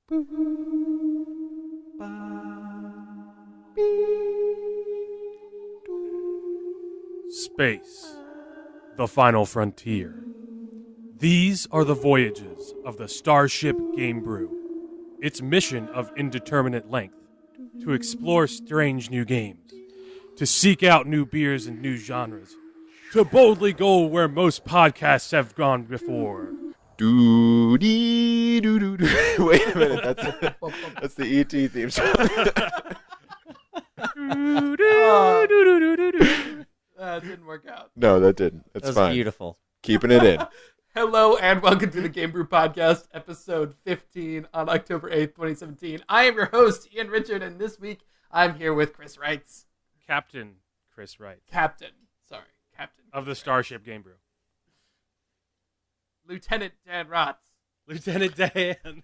Space, the final frontier. These are the voyages of the Starship Gamebrew. Its mission of indeterminate length: to explore strange new games, to seek out new beers and new genres, to boldly go where most podcasts have gone before. Doo-dee, doo-doo-doo. Wait a minute, that's the E.T. theme song. That didn't work out. No, that didn't. That's That was fine. beautiful. Keeping it in. Hello and welcome to the Gamebrew Podcast, episode 15 on October 8th, 2017. I am your host, Ian Richard, and this week I'm here with Chris Wrights. Captain Chris Wright. Captain. Of the Starship Gamebrew. Lieutenant Dan Rotz. Lieutenant Dan.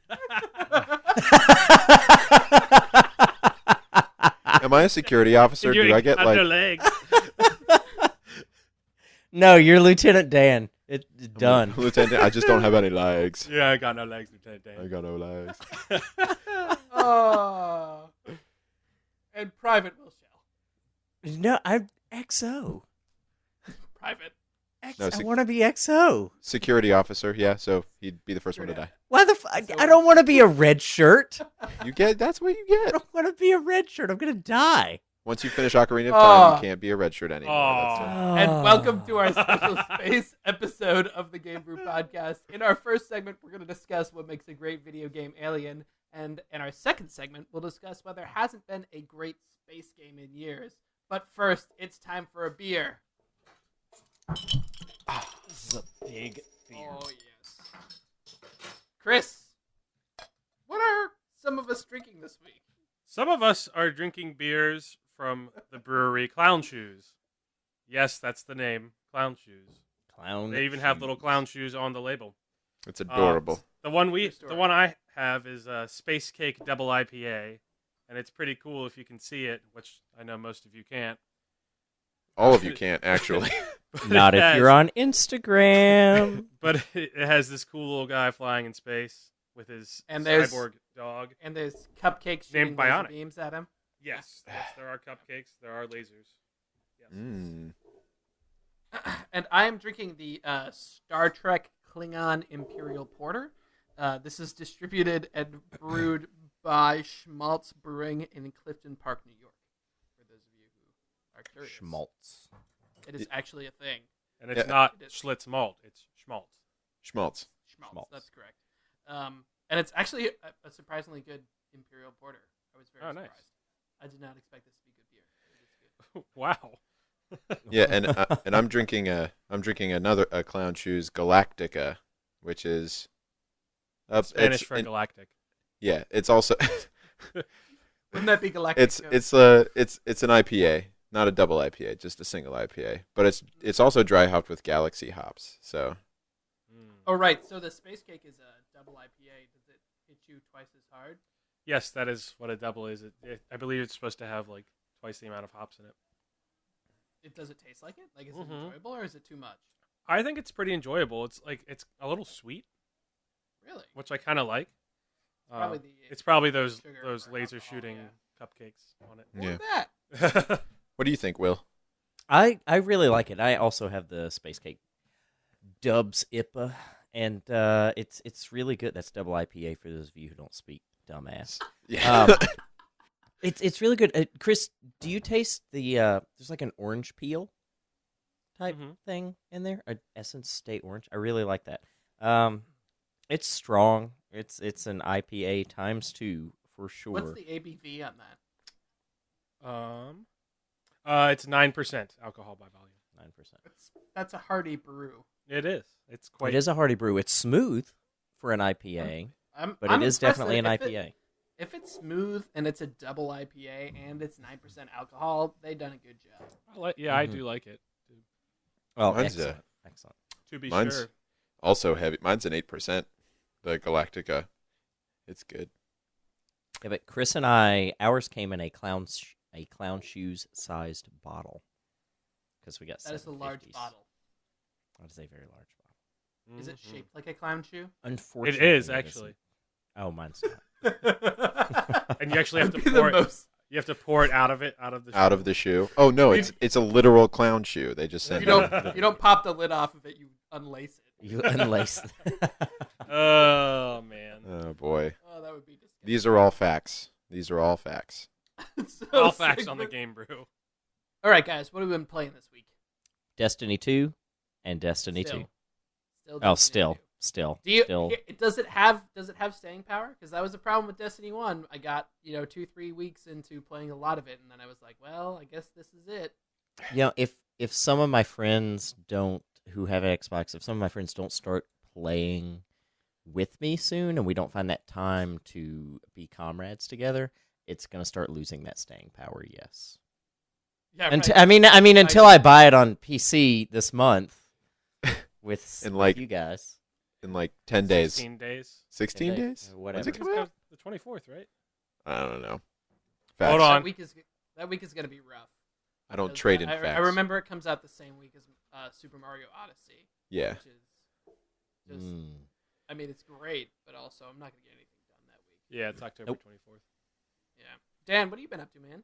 Am I a security officer? Do I get like... legs? No, you're Lieutenant Dan. It's done. Lieutenant, I just don't have any legs. Yeah, I got no legs, Lieutenant Dan. I got no legs. Oh. And Private Will Shell. No, I'm XO. Private. No, I want to be XO. Security officer, yeah, so he'd be the first one to die. Why the I don't want to be a red shirt. That's what you I get. don't want to be a red shirt. I'm going to die. Once you finish Ocarina of Time, you can't be a red shirt anymore. Oh. And welcome to our special space episode of the Gamebrew Podcast. In our first segment, we're going to discuss what makes a great video game, Alien. And in our second segment, we'll discuss why there hasn't been a great space game in years. But first, it's time for a beer. This is a big beer. Oh, yes. Chris, what are some of us drinking this week? Some of us are drinking beers from the brewery Clown Shoes. Yes, that's the name, Clown Shoes. They even have little clown shoes on the label. It's adorable. The one I have is a Space Cake Double IPA, and it's pretty cool if you can see it, which I know most of you can't. All of you can't, actually. Not if you're on Instagram. But it has this cool little guy flying in space with his cyborg dog. And there's cupcakes shooting Named laser Bionic. beams at him. Yes, there are cupcakes. There are lasers. Yes. Mm. And I am drinking the Star Trek Klingon Imperial Porter. This is distributed and brewed by Schmaltz Brewing in Clifton Park, New York. For those of you who are curious. Schmaltz. It is actually a thing. And it's not Schlitz malt. It's Schmaltz. Schmaltz. Schmaltz. That's correct. And it's actually a surprisingly good Imperial Porter. I was very surprised. Nice. I did not expect this to be good beer. It is good. Wow. Yeah, and I'm drinking another Clown Shoes Galactica, which is Spanish for galactic. Yeah, it's also Wouldn't that be galactic? it's an IPA, not a double IPA, just a single IPA. But it's also dry hopped with Galaxy hops. So. Oh right, so the Space Cake is a double IPA. Does it hit you twice as hard? Yes, that is what a double is. I believe it's supposed to have like twice the amount of hops in it. Does it taste like it? Like, is it enjoyable or is it too much? I think it's pretty enjoyable. It's a little sweet. Really? Which I kind of like. It's probably those sugar laser alcohol, shooting yeah. cupcakes on it. More Yeah. of that. What do you think, Will? I really like it. I also have the Space Cake Dubs IPA, and it's really good. That's double IPA for those of you who don't speak dumbass. Yeah. It's really good. Chris, do you taste the there's like an orange peel type thing in there? An Essence State Orange. I really like that. It's strong. It's an IPA times 2 for sure. What's the ABV on that? It's 9% alcohol by volume. 9%. That's a hearty brew. It is. It is a hearty brew. It's smooth for an IPA, but it is definitely an IPA. If it's smooth and it's a double IPA and it's 9% alcohol, they've done a good job. I do like it. Oh, Mine's excellent. To be Mine's sure. also heavy. Mine's an 8%. The Galactica. It's good. Yeah, but Chris and ours came in a clown shoes sized bottle because we got. That is a large bottle. That is a very large bottle. Is it shaped like a clown shoe? Unfortunately, it is actually. Oh, mine's not. And you actually have That'd to be the pour it. most- You have to pour it out of the Out of the shoe. Oh no, it's a literal clown shoe. They just send You it. don't pop the lid off of it. You unlace it. You unlace. Oh man. Oh boy. Oh, that would be disgusting. These are all facts. So, All facts on the segment- Game Brew. All right, guys. What have we been playing this week? Destiny 2 and Destiny 2. Still Oh, Destiny 2. still. Does it have staying power? Because that was the problem with Destiny 1. I got 2-3 weeks into playing a lot of it, and then I was like, well, I guess this is it. If some of my friends who have Xbox, if some of my friends don't start playing with me soon, and we don't find that time to be comrades together, it's gonna start losing that staying power. Yes. Yeah, Until, right. I mean, until I buy it on PC this month with And, like, you guys. In like 10 days. 16 days. 16 10 days? whatever. When's it come out? The 24th, right? I don't know. Hold Facts. on. That week is gonna be rough. I don't Because trade in I facts. remember it comes out the same week as Super Mario Odyssey. Yeah. Which is just, I mean, it's great, but also I'm not gonna get anything done that week. Yeah, it's October 24th. Yeah. Dan, what have you been up to, man?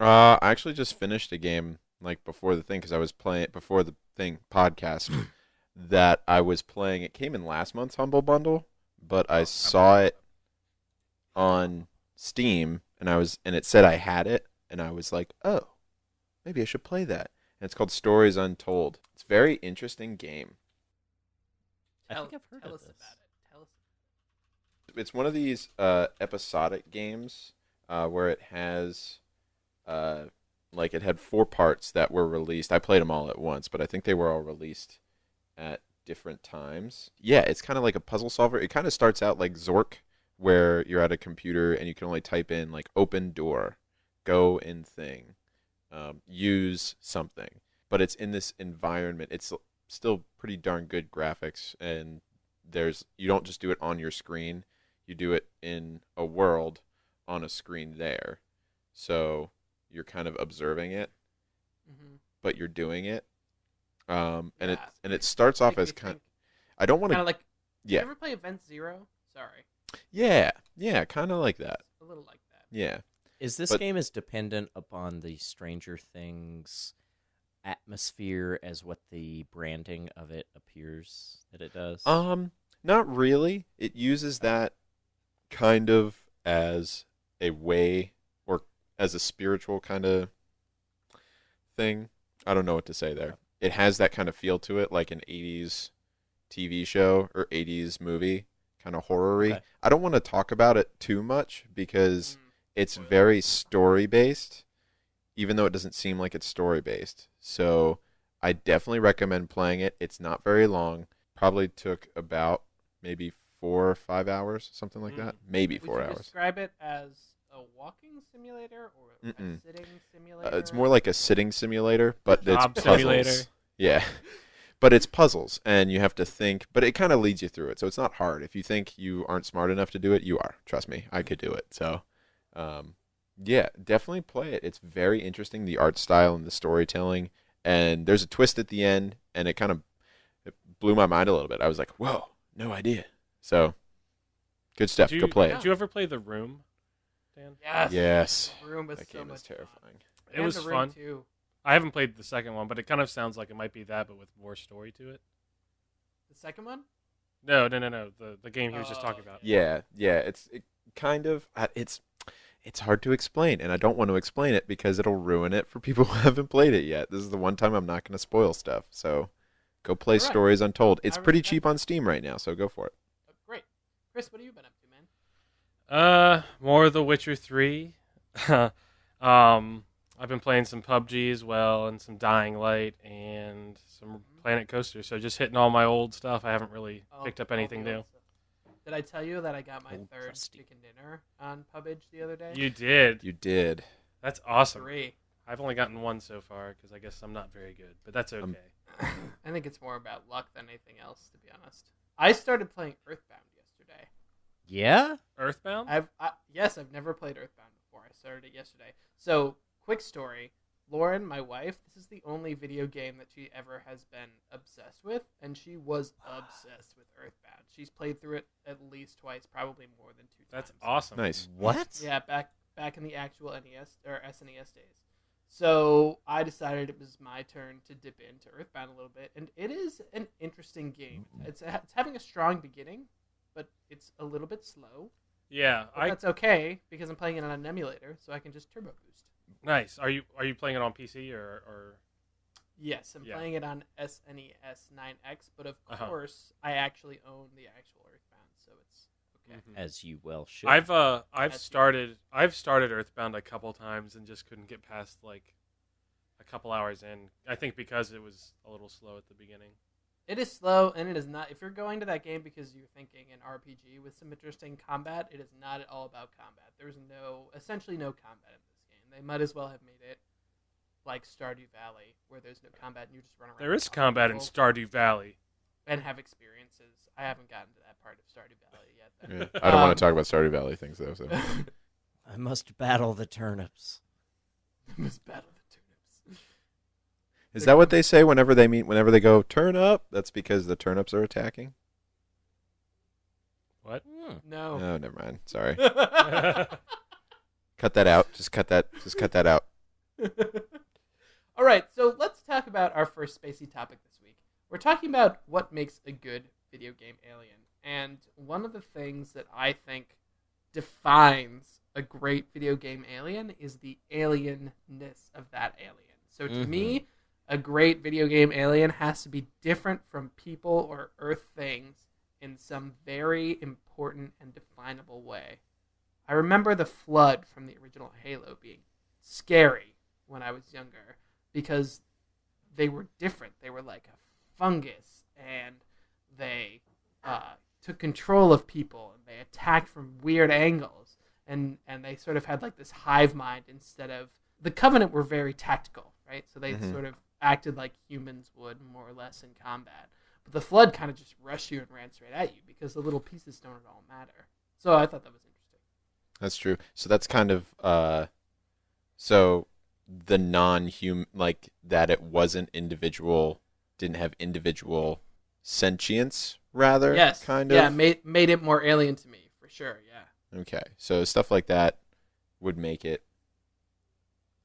I actually just finished a game like before the thing because I was playing before the thing podcast that I was playing. It came in last month's Humble Bundle, but I saw it on Steam and it said I had it and I was like, oh, maybe I should play that. And it's called Stories Untold. It's a very interesting game. I think I've heard Tell of us this. about it. Tell us. It's one of these episodic games where it has like it had 4 parts that were released. I played them all at once, but I think they were all released at different times. Yeah, it's kind of like a puzzle solver. It kind of starts out like Zork, where you're at a computer and you can only type in like open door, go in thing, use something. But it's in this environment. It's still pretty darn good graphics, and you don't just do it on your screen. You do it in a world on a screen there. So you're kind of observing it, but you're doing it. And it starts off as kind. I don't want to. Like. Yeah. You ever play Event Zero? Sorry. Yeah, kind of like that. A little like that. Yeah. Is this game as dependent upon the Stranger Things atmosphere as what the branding of it appears that it does? Not really. It uses that kind of as a way or as a spiritual kind of thing. I don't know what to say there. It has that kind of feel to it, like an 80s TV show or 80s movie, kind of horror-y. Okay. I don't want to talk about it too much because it's very story-based, even though it doesn't seem like it's story-based. So I definitely recommend playing it. It's not very long. Probably took about maybe 4 or 5 hours, something like that. Maybe 4 Would you hours. describe it as a walking simulator or a sitting simulator? It's more like a sitting simulator, but it's Job puzzles. simulator. Yeah. But it's puzzles, and you have to think, but it kind of leads you through it, so it's not hard. If you think you aren't smart enough to do it, you are. Trust me, I could do it. So, yeah, definitely play it. It's very interesting, the art style and the storytelling, and there's a twist at the end, and it blew my mind a little bit. I was like, whoa, no idea. So, good stuff. Go play Did it. you ever play The Room, Dan? Yes. Yes. The Room was That so game much is terrifying. Fun. It And was The Room fun. Too. I haven't played the second one, but it kind of sounds like it might be that, but with more story to it. The second one? No. The game he was just talking about. Yeah. It's hard to explain, and I don't want to explain it because it'll ruin it for people who haven't played it yet. This is the one time I'm not going to spoil stuff. So go play All right. Stories Untold. It's I pretty respect cheap on Steam right now, so go for it. Great. Chris, what have you been up to, man? More of The Witcher 3. I've been playing some PUBG as well, and some Dying Light, and some Planet Coaster. So just hitting all my old stuff. I haven't really picked up anything new. Did I tell you that I got my Old third crusty. chicken dinner on PUBG the other day? You did. You did. That's awesome. 3. I've only gotten one so far because I guess I'm not very good, but that's okay. I think it's more about luck than anything else, to be honest. I started playing Earthbound yesterday. Yeah? Earthbound? I've never played Earthbound before. I started it yesterday. So, quick story. Lauren, my wife, this is the only video game that she ever has been obsessed with, and she was obsessed with Earthbound. She's played through it at least twice, probably more than 2 times. That's awesome. Nice. What? Yeah, back in the actual NES or SNES days. So I decided it was my turn to dip into Earthbound a little bit, and it is an interesting game. It's having a strong beginning, but it's a little bit slow. Yeah, But that's okay because I'm playing it on an emulator, so I can just turbo boost. nice. Are you playing it on PC or? Yes, I'm Yeah. playing it on SNES 9X, but of Uh-huh. course I actually own the actual Earthbound, so it's okay. As you well should. I've started Earthbound a couple times and just couldn't get past like a couple hours in. I think because it was a little slow at the beginning. It is slow, and it is not. If you're going to that game because you're thinking an RPG with some interesting combat, it is not at all about combat. There's essentially no combat in this game. They might as well have made it like Stardew Valley, where there's no combat and you just run around. There is talking to combat in people Stardew Valley. and have experiences. I haven't gotten to that part of Stardew Valley yet. Yeah. I don't want to talk about Stardew Valley things though. So I must battle the turnips. Must battle the turnips. is that what they say whenever they go turn up? That's because the turnips are attacking. What? No. Oh, never mind. Sorry. Cut that out. Just cut that out. All right, so let's talk about our first spacey topic this week. We're talking about what makes a good video game alien. And one of the things that I think defines a great video game alien is the alienness of that alien. So to me, a great video game alien has to be different from people or Earth things in some very important and definable way. I remember the Flood from the original Halo being scary when I was younger because they were different. They were like a fungus, and they took control of people, and they attacked from weird angles, and they sort of had like this hive mind instead of... The Covenant were very tactical, right? So they sort of acted like humans would, more or less, in combat. But the Flood kind of just rushed you and ran straight at you because the little pieces don't at all matter. So I thought that was interesting. That's true. So that's kind of so the non-human, like that it wasn't individual, didn't have individual sentience, rather. Yes. Kind of. Yeah, made it more alien to me, for sure, yeah. Okay. So stuff like that would make it.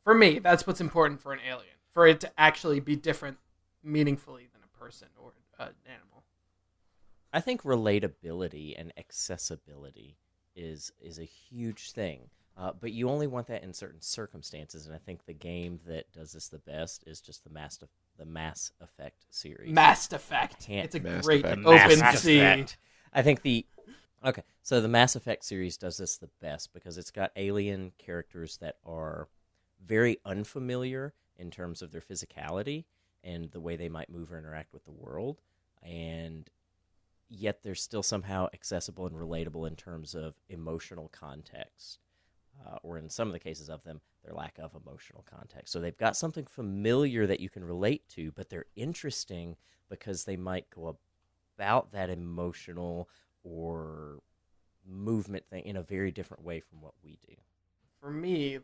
For me, that's what's important for an alien. For it to actually be different meaningfully than a person or an animal. I think relatability and accessibility is a huge thing. But you only want that in certain circumstances, and I think the game that does this the best is just the Mass Effect series. Mass Effect. Can't- It's a Mass great Effect. open Mass sea. Effect. I think so the Mass Effect series does this the best because it's got alien characters that are very unfamiliar in terms of their physicality and the way they might move or interact with the world, and yet they're still somehow accessible and relatable in terms of emotional context. Or in some of the cases of them, their lack of emotional context. So they've got something familiar that you can relate to, but they're interesting because they might go about that emotional or movement thing in a very different way from what we do. For me,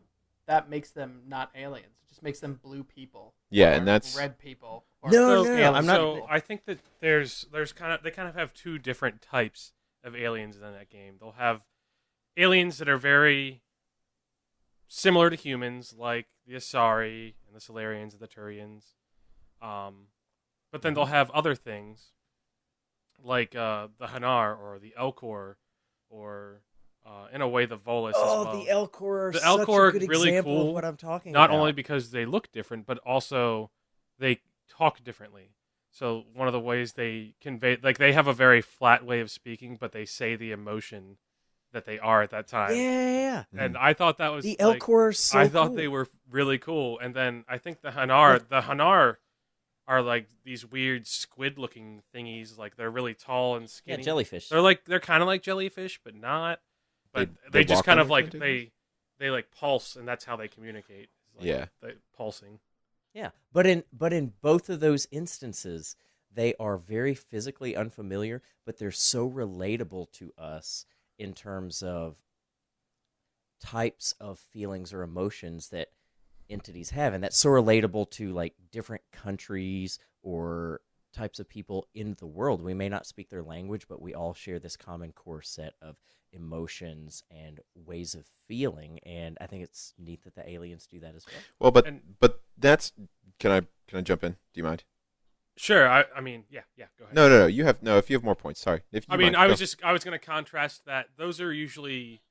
that makes them not aliens. It just makes them blue people. Yeah, or and that's red people. Or No, scale I'm not- So I think that there's they kind of have two different types of aliens in that game. They'll have aliens that are very similar to humans, like the Asari and the Solarians and the Turians. But then they'll have other things, like the Hanar or the Elcor, or in a way the Volus as well. the Elcor are The such Elcor a good are really example cool, of what I'm talking Not about. only because they look different, but also they talk differently. So one of the ways they convey, like they have a very flat way of speaking, but they say the emotion that they are at that time. Yeah. And I thought that was The like, Elcor are so I thought cool. they were really cool. And then I think the Hanar are like these weird squid-looking thingies. Like they're really tall and Yeah, skinny. jellyfish. They're kind of like jellyfish, but not. But They they just walk kind on of like their tentacles? they like pulse, and that's how they communicate. It's like Yeah. they pulsing. Yeah, but in both of those instances, they are very physically unfamiliar, but they're so relatable to us in terms of types of feelings or emotions that entities have, and that's so relatable to like different countries or types of people in the world. We may not speak their language, but we all share this common core set of emotions and ways of feeling, and I think it's neat that the aliens do that as well. Well, but that's can I jump in? Do you mind? Sure. I mean, yeah. Go ahead. No. You have no. If you have more points, sorry. If you mind, I go. was going to contrast that those are usually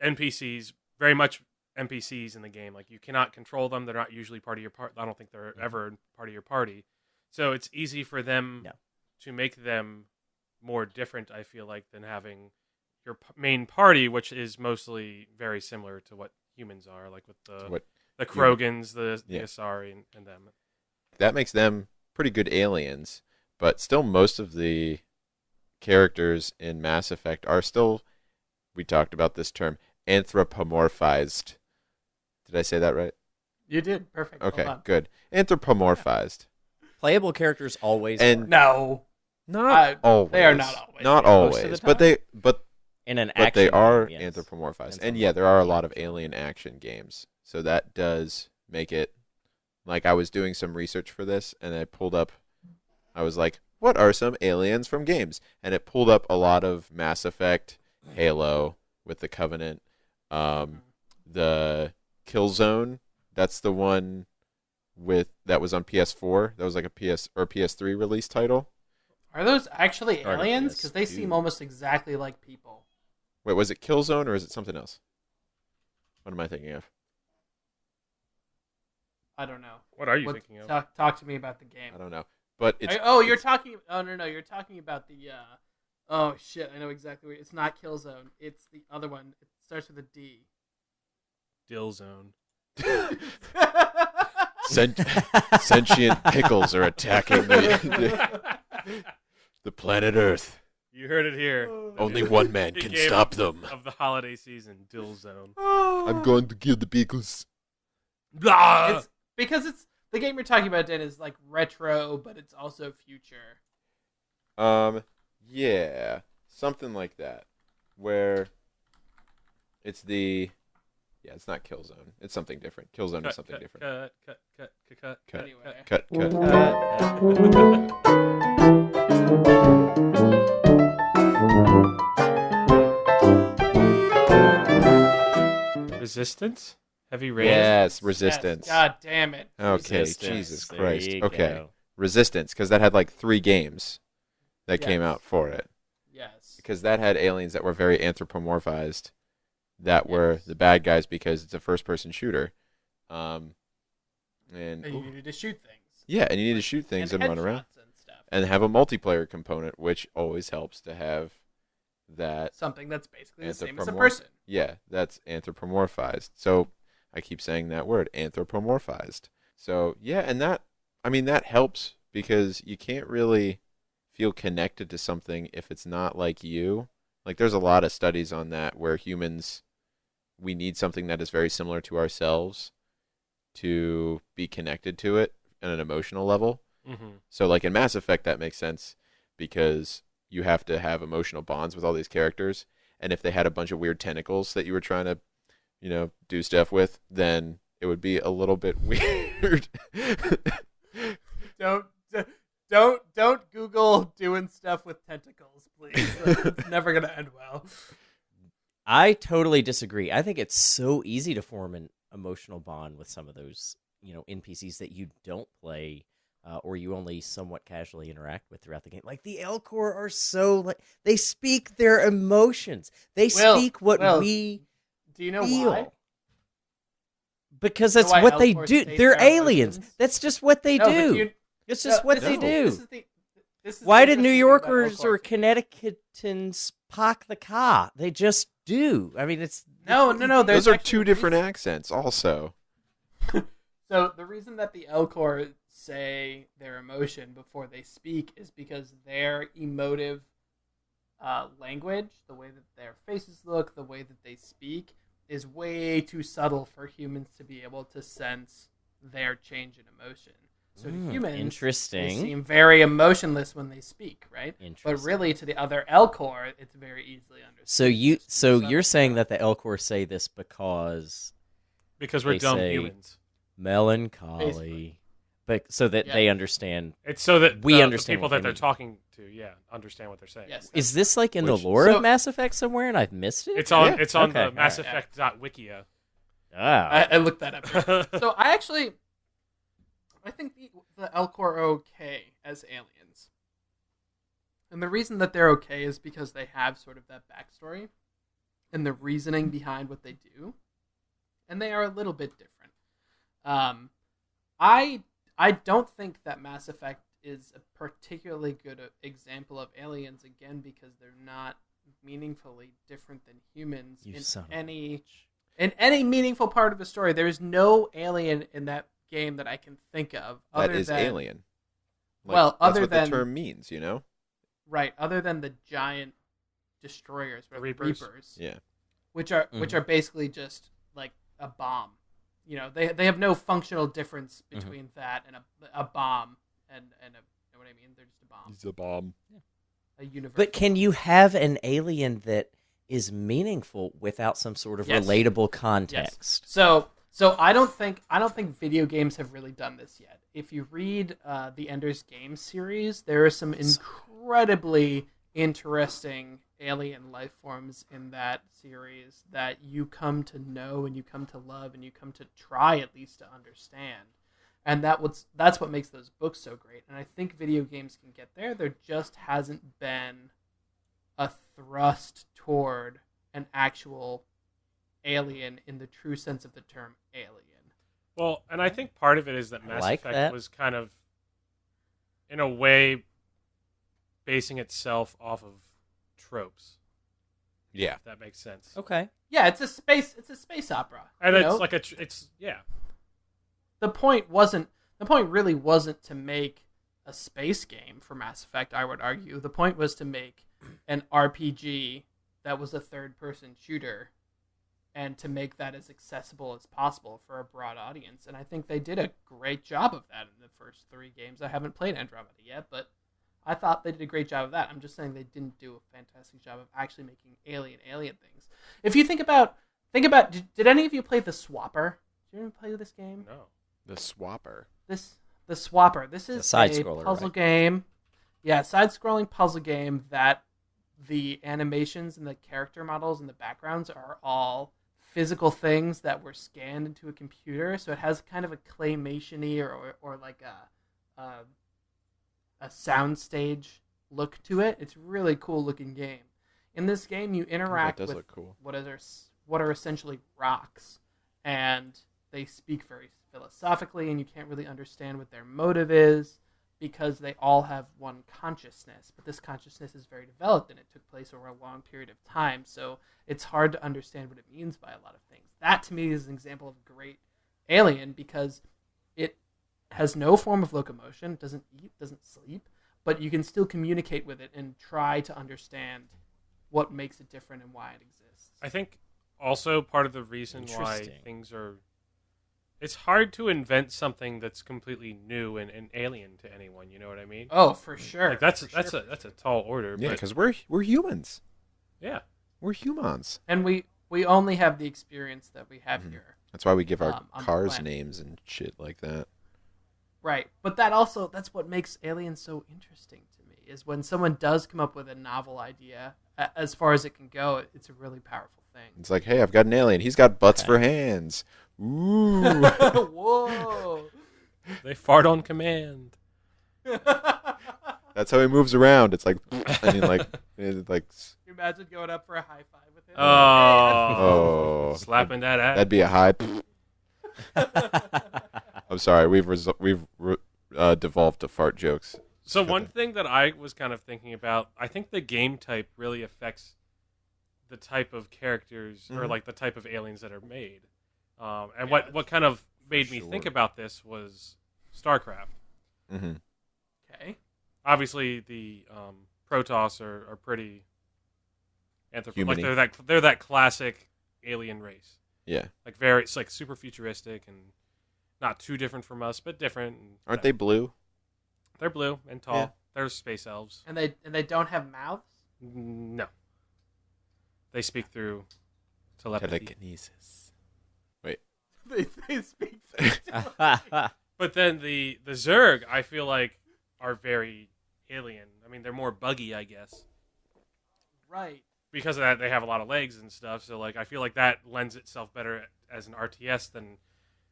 NPCs, very much NPCs in the game. Like you cannot control them. They're not usually part of your part. I don't think they're ever part of your party. So it's easy for them to make them more different, I feel like, than having your main party, which is mostly very similar to what humans are, like with the Krogans, the Asari, and them. That makes them pretty good aliens, but still most of the characters in Mass Effect are still, we talked about this term, anthropomorphized. Did I say that right? You did. Perfect. Okay, good. Anthropomorphized. Playable characters always And are. No. Not always. They are not always. Not Most of the always. time. But In an but they action are game, yes. anthropomorphized. Depends And on yeah, what there are a game. lot of alien action games. So that does make it, like I was doing some research for this and I was like, what are some aliens from games? And it pulled up a lot of Mass Effect, Halo with the Covenant, the Killzone, that's the one that was on PS4. That was like a PS3 release title. Are those actually Or aliens? Because they PS2. seem almost exactly like people. Wait, was it Killzone or is it something else? What am I thinking of? I don't know. What are you thinking of? Talk to me about the game. I don't know. But it's you're talking. Oh no, you're talking about the. Oh shit! I know exactly. It's not Killzone. It's the other one. It starts with a D. Dill Zone. Sentient pickles are attacking the planet Earth. You heard it here. Only one man Big can game stop them. Of the holiday season, Dill Zone. I'm going to kill the pickles. Blah! It's because it's the game you're talking about, Dan, is like retro, but it's also future. Yeah, something like that, where it's it's not Killzone. It's something different. Killzone is something different. Cut. Anyway. Cut. Resistance? Heavy Rain? Yes, Resistance. Yes, God damn it. Okay, Resistance. Jesus There Christ. you Okay, go. Resistance, because that had like 3 games that came Yes. out for it. Yes. Because that had aliens that were very anthropomorphized, that were the bad guys because it's a first-person shooter. And And you needed to shoot things. yeah, and you need to shoot things and run around. headshots and stuff. And have a multiplayer component, which always helps to have that. Something that's basically the same as a Anthropomorph- person. Yeah, that's anthropomorphized. So I keep saying that word, anthropomorphized. So yeah, and that helps because you can't really feel connected to something if it's not like you. Like there's a lot of studies on that where humans, we need something that is very similar to ourselves to be connected to it on an emotional level. Mm-hmm. So like in Mass Effect, that makes sense because you have to have emotional bonds with all these characters. And if they had a bunch of weird tentacles that you were trying to, do stuff with, then it would be a little bit weird. Don't Google doing stuff with tentacles, please. It's never gonna end well. I totally disagree. I think it's so easy to form an emotional bond with some of those, NPCs that you don't play or you only somewhat casually interact with throughout the game. Like the Elcor are so they speak their emotions. They speak what we Do you know feel. why? Because You know that's why what they Elcor do. state They're their aliens. emotions? That's just what they No, but do. It's just what they no. do. This is Why the did New interesting thing about Yorkers Elcor or to me. Connecticutans park the car? They just do. I mean, it's No. Those are actually 2 a different reason. accents also. So the reason that the Elcor say their emotion before they speak is because their emotive language, the way that their faces look, the way that they speak, is way too subtle for humans to be able to sense their change in emotion. So to humans, they interesting. seem very emotionless when they speak, right? But Interesting. really, to the other Elcor, it's very easily understood. So you're saying that the Elcor say this because Because we're They dumb say- humans. melancholy. Basically. but so that Yeah. they understand. It's so that We the understand people what that they they're mean. talking to, understand what they're saying. Yes. Is this like in the Which- lore So- of Mass Effect somewhere, and I've missed it? It's on Yeah. it's on Okay, the all Mass right. Effect.wikia. Ah, I looked that up. So I think the Elcor are okay as aliens. And the reason that they're okay is because they have sort of that backstory and the reasoning behind what they do. And they are a little bit different. I don't think that Mass Effect is a particularly good example of aliens, again, because they're not meaningfully different than humans you in son of a any bitch. in any meaningful part of the story. There is no alien in that game that I can think of That other is than alien. Well, that's other what than- the term means, you know? right, other than the giant destroyers, The or Reapers. Yeah. which are basically just like a bomb. You know, they have no functional difference between that and a bomb and a, you know what I mean? They're just a bomb, He's a bomb. a universe. But can you have an alien that is meaningful without some sort of Yes. relatable Yes. context? So I don't think video games have really done this yet. If you read the Ender's Game series, there are some incredibly interesting alien life forms in that series that you come to know and you come to love and you come to try at least to understand. And that's what makes those books so great. And I think video games can get there. There just hasn't been a thrust toward an actual alien in the true sense of the term alien. Well, and I think part of it is that I Mass like Effect that. was kind of, in a way, basing itself off of tropes. Yeah. If that makes sense. Okay. Yeah, it's a space opera. And you it's know? like yeah. The point really wasn't to make a space game for Mass Effect, I would argue. The point was to make an RPG that was a third-person shooter and to make that as accessible as possible for a broad audience. And I think they did a great job of that in the first 3 games. I haven't played Andromeda yet, but I thought they did a great job of that. I'm just saying they didn't do a fantastic job of actually making alien things. If you think about did any of you play The Swapper? Did you ever play this game? No. The Swapper. The Swapper. This is The side a scroller, puzzle right? game. Yeah, side-scrolling puzzle game that the animations and the character models and the backgrounds are all physical things that were scanned into a computer. So it has kind of a claymation-y or like a soundstage look to it. It's a really cool looking game. In this game, you interact does with look cool. what are essentially rocks, and they speak very philosophically, and you can't really understand what their motive is because they all have one consciousness, but this consciousness is very developed and it took place over a long period of time, so it's hard to understand what it means by a lot of things. That to me is an example of a great alien because it has no form of locomotion, doesn't eat, doesn't sleep, but you can still communicate with it and try to understand what makes it different and why it exists. I think also part of the reason why Interesting. things are... It's hard to invent something that's completely new and alien to anyone, you know what I mean? Oh, for sure. Like that's for sure. a tall order. Yeah, but because we're humans. yeah. We're humans. And we only have the experience that we have Mhm. here. That's why we give our On the cars planet. names and shit like that. Right. But that's what makes aliens so interesting to me, is when someone does come up with a novel idea, as far as it can go, it's a really powerful thing. It's like, hey, I've got an alien. He's got butts for hands. Ooh. Whoa. They fart on command. That's how he moves around. It's like, I mean, like, You imagine going up for a high five with him? Oh. Slapping that ass. that'd be a high. I'm sorry. We've devolved to fart jokes. So one thing that I was kind of thinking about, I think the game type really affects the type of characters or Mhm. like the type of aliens that are made. And Yeah, what kind of made me sure. think about this was StarCraft. Mm-hmm. Okay. Obviously, the Protoss are pretty Human-y. like they're that classic alien race. Yeah. Like it's like super futuristic and not too different from us, but different. And, Aren't they blue? They're blue and tall. Yeah. They're space elves. And they don't have mouths? No. They speak through telepathy. Telekinesis. They speak. But then the Zerg, I feel like, are very alien. I mean, they're more buggy, I guess. Right. Because of that, they have a lot of legs and stuff. So, like, I feel like that lends itself better as an RTS than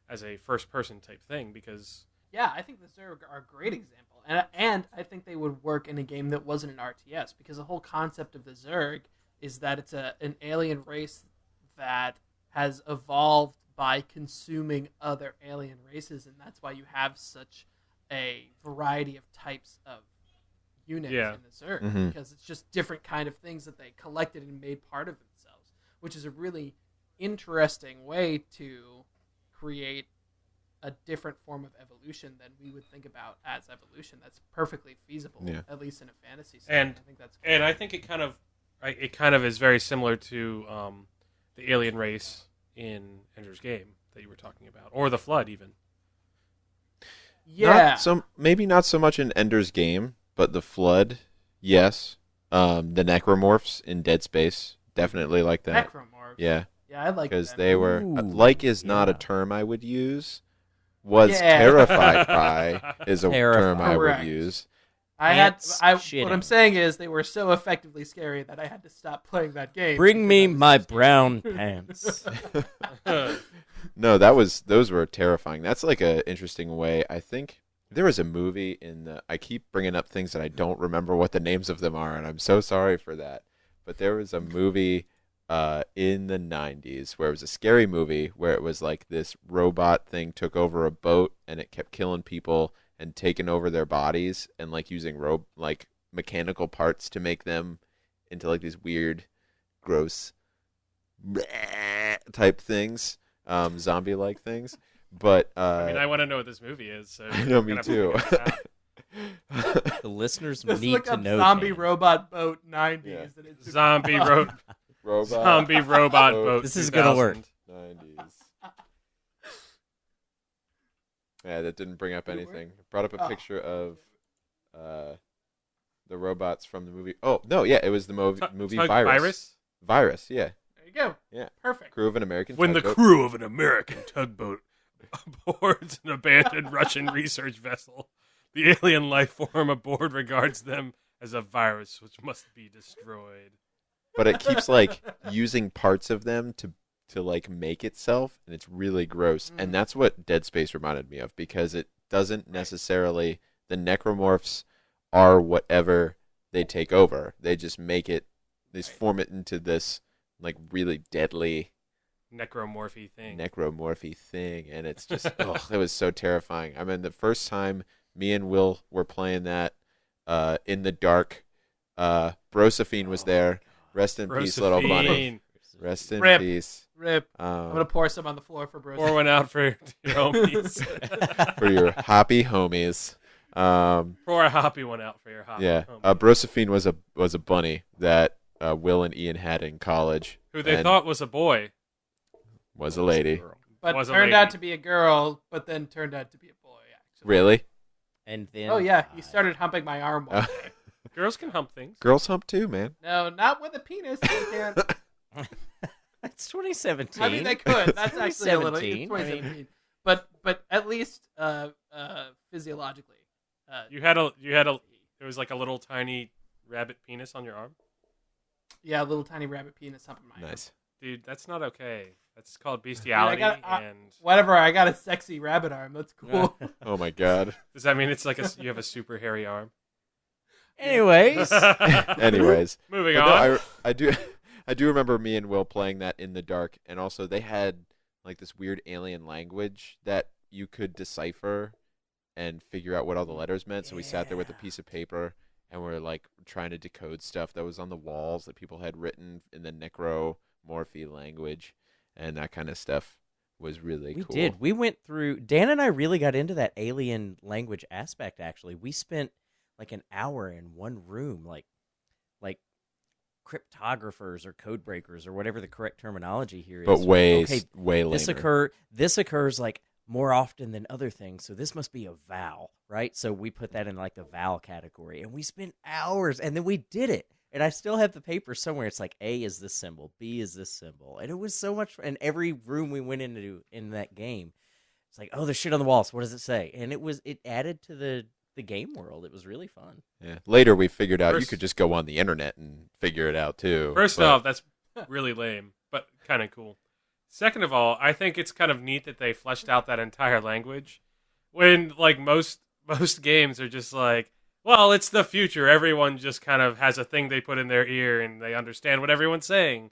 as a first-person type thing. Because Yeah, I think the Zerg are a great example, and I think they would work in a game that wasn't an RTS, because the whole concept of the Zerg is that it's an alien race that has evolved by consuming other alien races, and that's why you have such a variety of types of units Yeah. in the Zerg, Mhm. because it's just different kind of things that they collected and made part of themselves, which is a really interesting way to create a different form of evolution than we would think about as evolution. That's perfectly feasible, Yeah. at least in a fantasy setting. And I think that's cool. and I think it kind of is very similar to the alien race in Ender's Game that you were talking about, or the Flood even. Yeah. Maybe not so much in Ender's Game, but the Flood, yes. The Necromorphs in Dead Space, definitely like that. Necromorphs. Yeah, Yeah, I like because that. they were Ooh, like is not a yeah. term I would use. Was Yeah. terrified by is a term I would Correct. use. Ants What shitting. I'm saying is they were so effectively scary that I had to stop playing that game. Bring me because I was my so scared. brown pants. No, those were terrifying. That's like a interesting way. I think there was a movie in the. I keep bringing up things that I don't remember what the names of them are, and I'm so sorry for that. But there was a movie in the 90s where it was a scary movie where it was like this robot thing took over a boat and it kept killing people and taking over their bodies and like using like mechanical parts to make them into like these weird, gross type things, zombie-like things. But I mean, I want to know what this movie is. So I know, we're me gonna too. have to figure this out. The listeners Just need look to up know. zombie Dan. robot boat 90s. Yeah. And it's Zombie robot Boat boat. This is gonna work. 2000. 90s. Yeah, that didn't bring up Did it work? anything. Brought up a Oh. picture of the robots from the movie. Oh no, yeah, it was the movie Tug Virus. Virus, yeah. There you go. Yeah. Perfect. Crew of an American When the tugboat. crew of an American tugboat boards an abandoned Russian research vessel, the alien life form aboard regards them as a virus which must be destroyed. But it keeps like using parts of them to like make itself, and it's really gross. Mm. And that's what Dead Space reminded me of, because it doesn't necessarily, the necromorphs are whatever they take over. They just make it, they just form it into this like really deadly Necromorphy thing. necromorphy thing, and it's just it was so terrifying. I mean, the first time me and Will were playing that in the dark, Brosephine was there. Rest in peace, little bunny. Brosephine. Rest in Rip. peace. Rip. I'm going to pour some on the floor for Bruce. Pour one out for your homies. For your hoppy homies. Pour a hoppy one out for your hoppy Yeah, homies. Brosephine was a bunny that Will and Ian had in college. Who they and thought was a boy. was a lady. But Was a turned lady. out to be a girl, but then turned out to be a boy, actually. Really? And then. Oh, yeah. He started humping my arm one day. Girls can hump things. Girls hump too, man. No, not with a penis. They can't. It's 2017. I mean, they could. That's actually a little. It's 2017. 2017. But at least physiologically. You had a it was like a little tiny rabbit penis on your arm. Yeah, a little tiny rabbit penis humping my arm. Nice. Dude, that's not okay. That's called bestiality. got- and Whatever, I got a sexy rabbit arm. That's cool. Oh my god. does that mean it's like you have a super hairy arm? Anyways. Anyways, Moving but on. no, I do remember me and Will playing that in the dark, and also they had like this weird alien language that you could decipher and figure out what all the letters meant. So we sat there with a piece of paper and we're like trying to decode stuff that was on the walls that people had written in the necromorphy language, and that kind of stuff was really We cool. did. We went through. Dan and I really got into that alien language aspect. Actually, we spent like an hour in one room, like cryptographers or code breakers or whatever the correct terminology here is. But way Okay, way later. This occurs like more often than other things, so this must be a vowel, right? So we put that in like the vowel category, and we spent hours, and then we did it. And I still have the paper somewhere. It's like A is this symbol, B is this symbol, and it was so much fun. And every room we went into in that game, It's like, oh, there's shit on the walls. What does it say? And it added to the game world. It was really fun. Yeah. Later, we figured out you First- could just go on the internet and figure it out too. First but- off, that's really lame, but kind of cool. Second of all, I think it's kind of neat that they fleshed out that entire language. When like most games are just like, well, it's the future. Everyone just kind of has a thing they put in their ear and they understand what everyone's saying.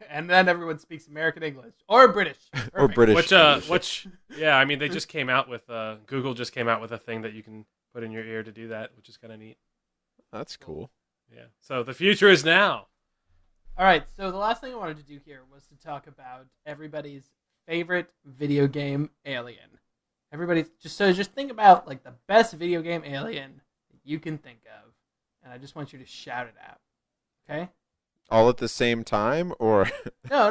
And then everyone speaks American English or British. or Perfect. British. Which, yeah, I mean, they just came out with Google just came out with a thing that you can put in your ear to do that, which is kind of neat. That's cool. Yeah. So the future is now. All right, so the last thing I wanted to do here was to talk about everybody's favorite video game alien. Everybody's just think about like the best video game alien that you can think of, and I just want you to shout it out. Okay? All at the same time, or No.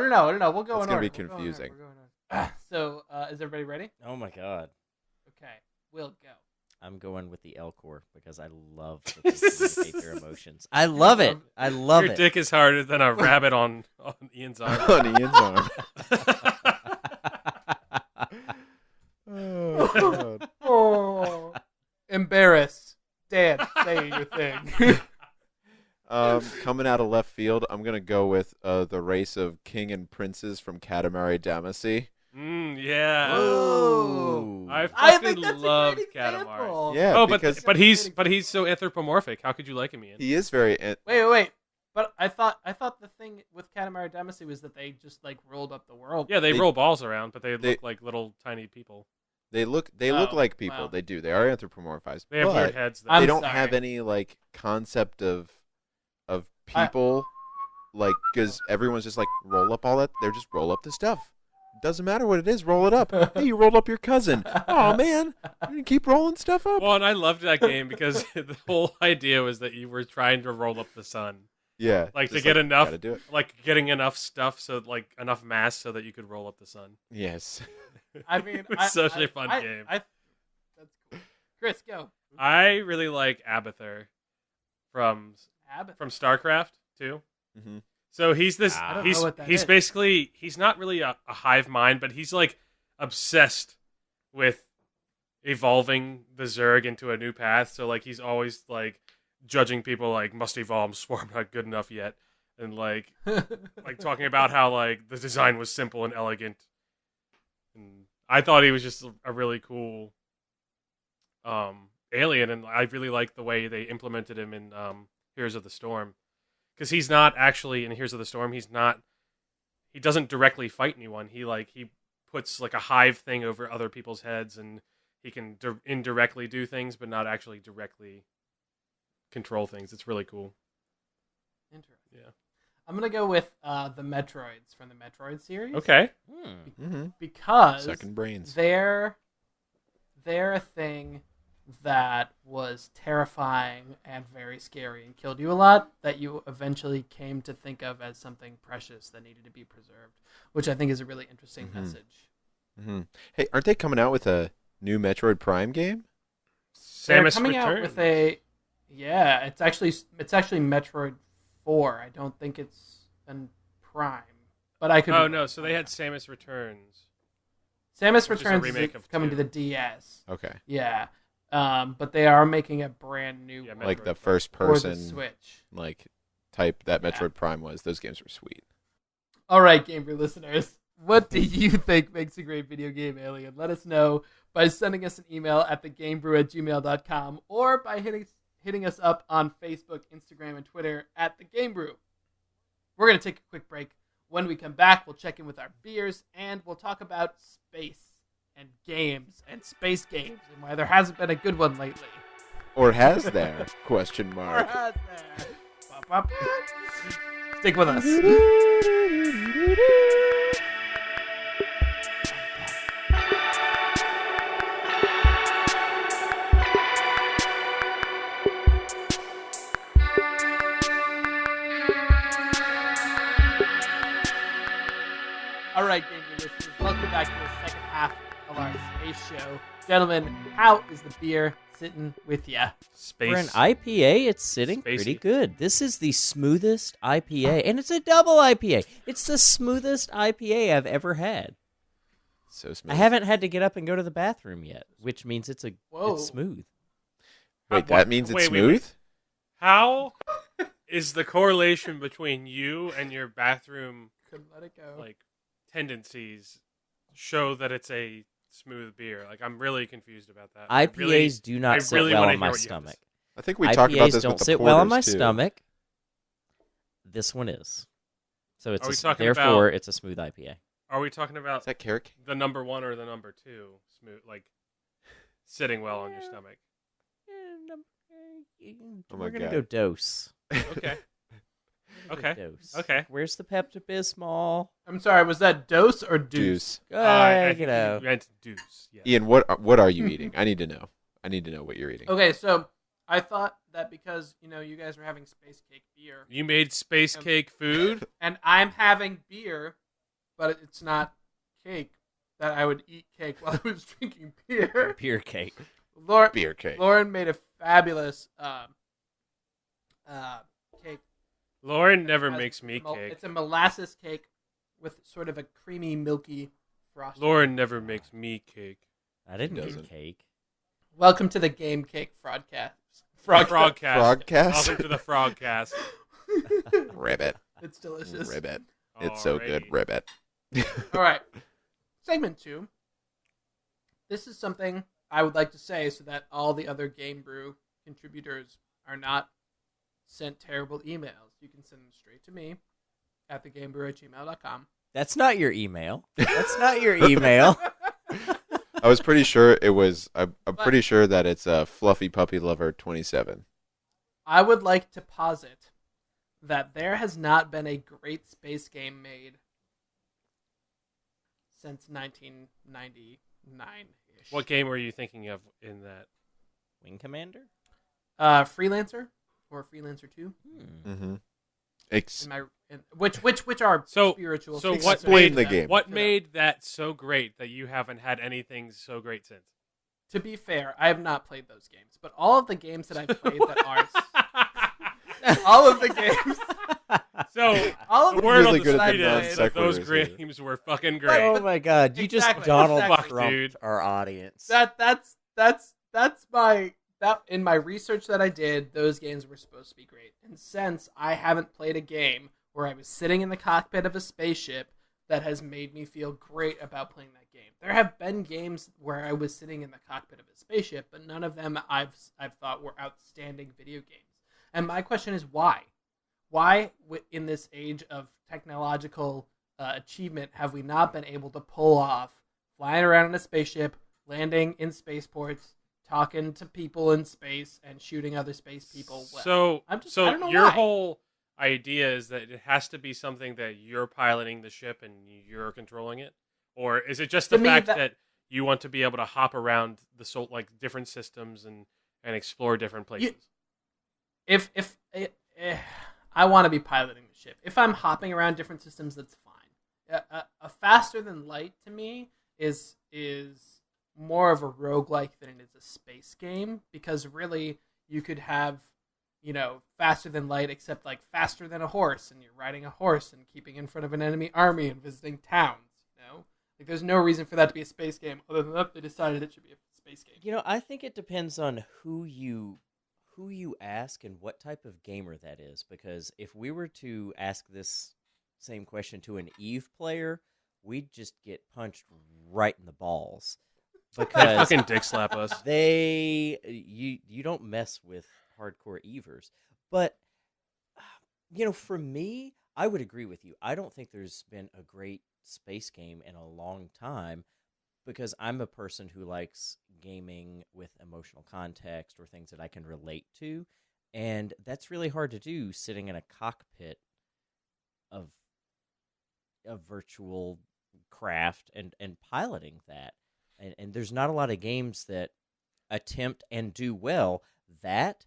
We'll go It's in gonna order. be We're going in confusing. order. We're going in order. So, is everybody ready? Oh my god. Okay, we'll go. I'm going with the L core because I love to communicate their emotions. I love it. I love Your it. dick is harder than a rabbit on Ian's arm. on Ian's arm. Oh, God. Oh, embarrassed. Dan, say your thing. Coming out of left field, I'm gonna go with the race of king and princes from Katamari Damacy. Yeah. Whoa. I I fucking think that's love a great Katamari. example. Yeah, Oh, because but he's so anthropomorphic. How could you like him, Ian? he is very. Wait. But I thought the thing with Katamari Damacy was that they just like rolled up the world. Yeah, they They- roll balls around, but they they- look like little tiny people. They look Oh, like people. wow. They do. They are anthropomorphized. They have but weird heads. Though. I'm they don't sorry. have any like concept of people, like because everyone's just like roll up all that. They're just roll up the stuff. Doesn't matter what it is, roll it up. Hey, you rolled up your cousin. Oh man, you keep rolling stuff up. Well, and I loved that game because the whole idea was that you were trying to roll up the sun, Yeah, like to just, get enough, Gotta do it. like getting enough stuff, so like enough mass so that you could roll up the sun. Yes. I mean, It was such a fun game. That's cool. Chris, go. I really like Abathur from Abbott. StarCraft too. hmm So he's this. I don't He's know what that he's is. basically he's not really a hive mind, but he's like obsessed with evolving the Zerg into a new path. So like he's always like judging people like must evolve, swarm not good enough yet, and like talking about how like the design was simple and elegant. And I thought he was just a really cool alien, and I really liked the way they implemented him in Heroes of the Storm. Because he's not actually in Heroes of the Storm. He doesn't directly fight anyone. He puts like a hive thing over other people's heads, and he can indirectly do things, but not actually directly control things. It's really cool. Interesting. Yeah. I'm gonna go with the Metroids from the Metroid series. Okay. hmm Because Second brains. they're a thing that was terrifying and very scary and killed you a lot that you eventually came to think of as something precious that needed to be preserved, which I think is a really interesting message. hmm Hey, aren't they coming out with a new Metroid Prime game? They're Samus coming out Returns. with it's actually Metroid 4. I don't think it's in Prime, but I could. Oh be no! wrong. So they had Samus Returns. Samus which is a Returns remake of coming 2. to the DS. Okay, Yeah, but they are making a brand new Yeah, one like Metroid the Prime. first for the person Switch. like type that Yeah. Metroid Prime was. Those games were sweet. All right, Gamebrew listeners, what do you think makes a great video game alien? Let us know by sending us an email at thegamebrew@gmail.com or by hitting us up on Facebook, Instagram, and Twitter at thegamebrew. We're going to take a quick break. When we come back, we'll check in with our beers, and we'll talk about space and games and space games and why there hasn't been a good one lately. Or has there? Question Or mark. has there? Bop, bop. Stick with us. All right, Gamebrew listeners, welcome back to the second half of our space show. Gentlemen, how is the beer sitting with ya? Space. For an IPA, it's sitting pretty Spacey. good. This is the smoothest IPA, and it's a double IPA. It's the smoothest IPA I've ever had. So smooth. I haven't had to get up and go to the bathroom yet, which means it's smooth. Wait, that means it's Wait, smooth? wait. How is the correlation between you and your bathroom Couldn't let it go. like tendencies show that it's a smooth beer? Like, I'm really confused about that. IPAs do not sit really well wanna on my hear what you have to stomach. I think we talked about IPAs this don't with the sit well on my porters, too. stomach. This one is. So Are we it's talking therefore about- it's a smooth IPA. Are we talking about Is that carrot cake? the number 1 or the number 2 smooth, like sitting well on your stomach? Oh my We're gonna God. go dose. Okay. Okay. Dose. Okay. Where's the Pepto-Bismol? I'm sorry, was that dose or deuce? Deuce. I You know. meant deuce. Yes. Ian, what are you eating? I need to know. I need to know what you're eating. Okay, so I thought that because, you guys were having space cake beer, You made space cake food? and I'm having beer, but it's not cake, that I would eat cake while I was drinking beer. Beer cake. Beer cake. Lauren made a fabulous cake. Lauren never Has- makes me cake. It's a molasses cake with sort of a creamy, milky frosting. Lauren never makes me cake. I didn't Doesn't. get cake. Welcome to the Game Cake Frogcast. Frogcast. Frogcast? Welcome to the Frogcast. Ribbit. It's delicious. Ribbit. It's so good. Alrighty. Ribbit. All right. Segment 2. This is something I would like to say so that all the other Game Brew contributors are not sent terrible emails. You can send them straight to me at thegamebrew@gmail.com. That's not your email. That's not your email. I was pretty sure it was. I'm pretty sure that it's a Fluffy Puppy Lover 27. I would like to posit that there has not been a great space game made since 1999-ish. What game were you thinking of in that? Wing Commander? Freelancer or Freelancer 2? Mm-hmm. Which are So- spiritual. so things what to made that- the game? What to made that so great that you haven't had anything so great since? To be fair, I have not played those games, but all of the games that I've played that are all of the games, So, all of the the word really on good the at street the is that those non-sequiturs here. games were fucking great. Oh my god, you Exactly, just Donald exactly. Trumped Dude. our audience. that's my in my research that I did, those games were supposed to be great. And since I haven't played a game where I was sitting in the cockpit of a spaceship that has made me feel great about playing that game. There have been games where I was sitting in the cockpit of a spaceship, but none of them I've thought were outstanding video games. And my question is why? Why, in this age of technological achievement, have we not been able to pull off flying around in a spaceship, landing in spaceports, talking to people in space, and shooting other space people? Well, So, I don't know your why. whole idea is that it has to be something that you're piloting the ship and you're controlling it, or is it just the To me, fact that- that you want to be able to hop around the like different systems and explore different places? If I want to be piloting the ship, if I'm hopping around different systems, that's fine. A faster than light to me is more of a roguelike than it is a space game, because really you could have, faster than light, except like faster than a horse, and you're riding a horse and keeping in front of an enemy army and visiting towns. Like there's no reason for that to be a space game. Other than that, they decided it should be a space game. I think it depends on who you ask and what type of gamer that is. Because if we were to ask this same question to an Eve player, we'd just get punched right in the balls. They Because fucking dick slap us. you don't mess with hardcore Evers. But for me, I would agree with you. I don't think there's been a great space game in a long time, because I'm a person who likes gaming with emotional context or things that I can relate to, and that's really hard to do sitting in a cockpit of a virtual craft and piloting that. And there's not a lot of games that attempt and do well that,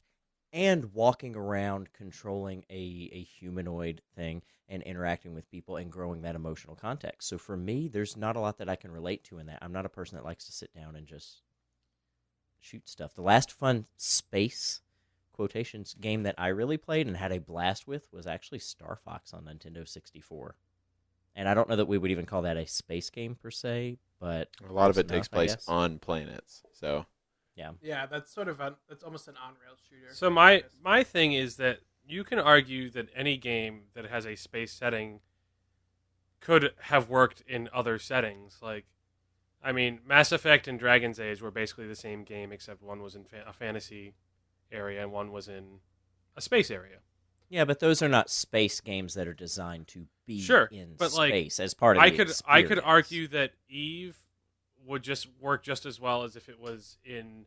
and walking around controlling a humanoid thing and interacting with people and growing that emotional context. So for me, there's not a lot that I can relate to in that. I'm not a person that likes to sit down and just shoot stuff. The last fun space quotations game that I really played and had a blast with was actually Star Fox on Nintendo 64. And I don't know that we would even call that a space game per se, but A lot of close it takes enough, I place guess. on planets. So Yeah, that's that's almost an on-rails shooter. So my thing is that you can argue that any game that has a space setting could have worked in other settings. Like, I mean, Mass Effect and Dragon's Age were basically the same game, except one was in a fantasy area and one was in a space area. Yeah, but those are not space games that are designed to be Sure, in but, like, space as part of I the could experience. argue that Eve would just work just as well as if it was in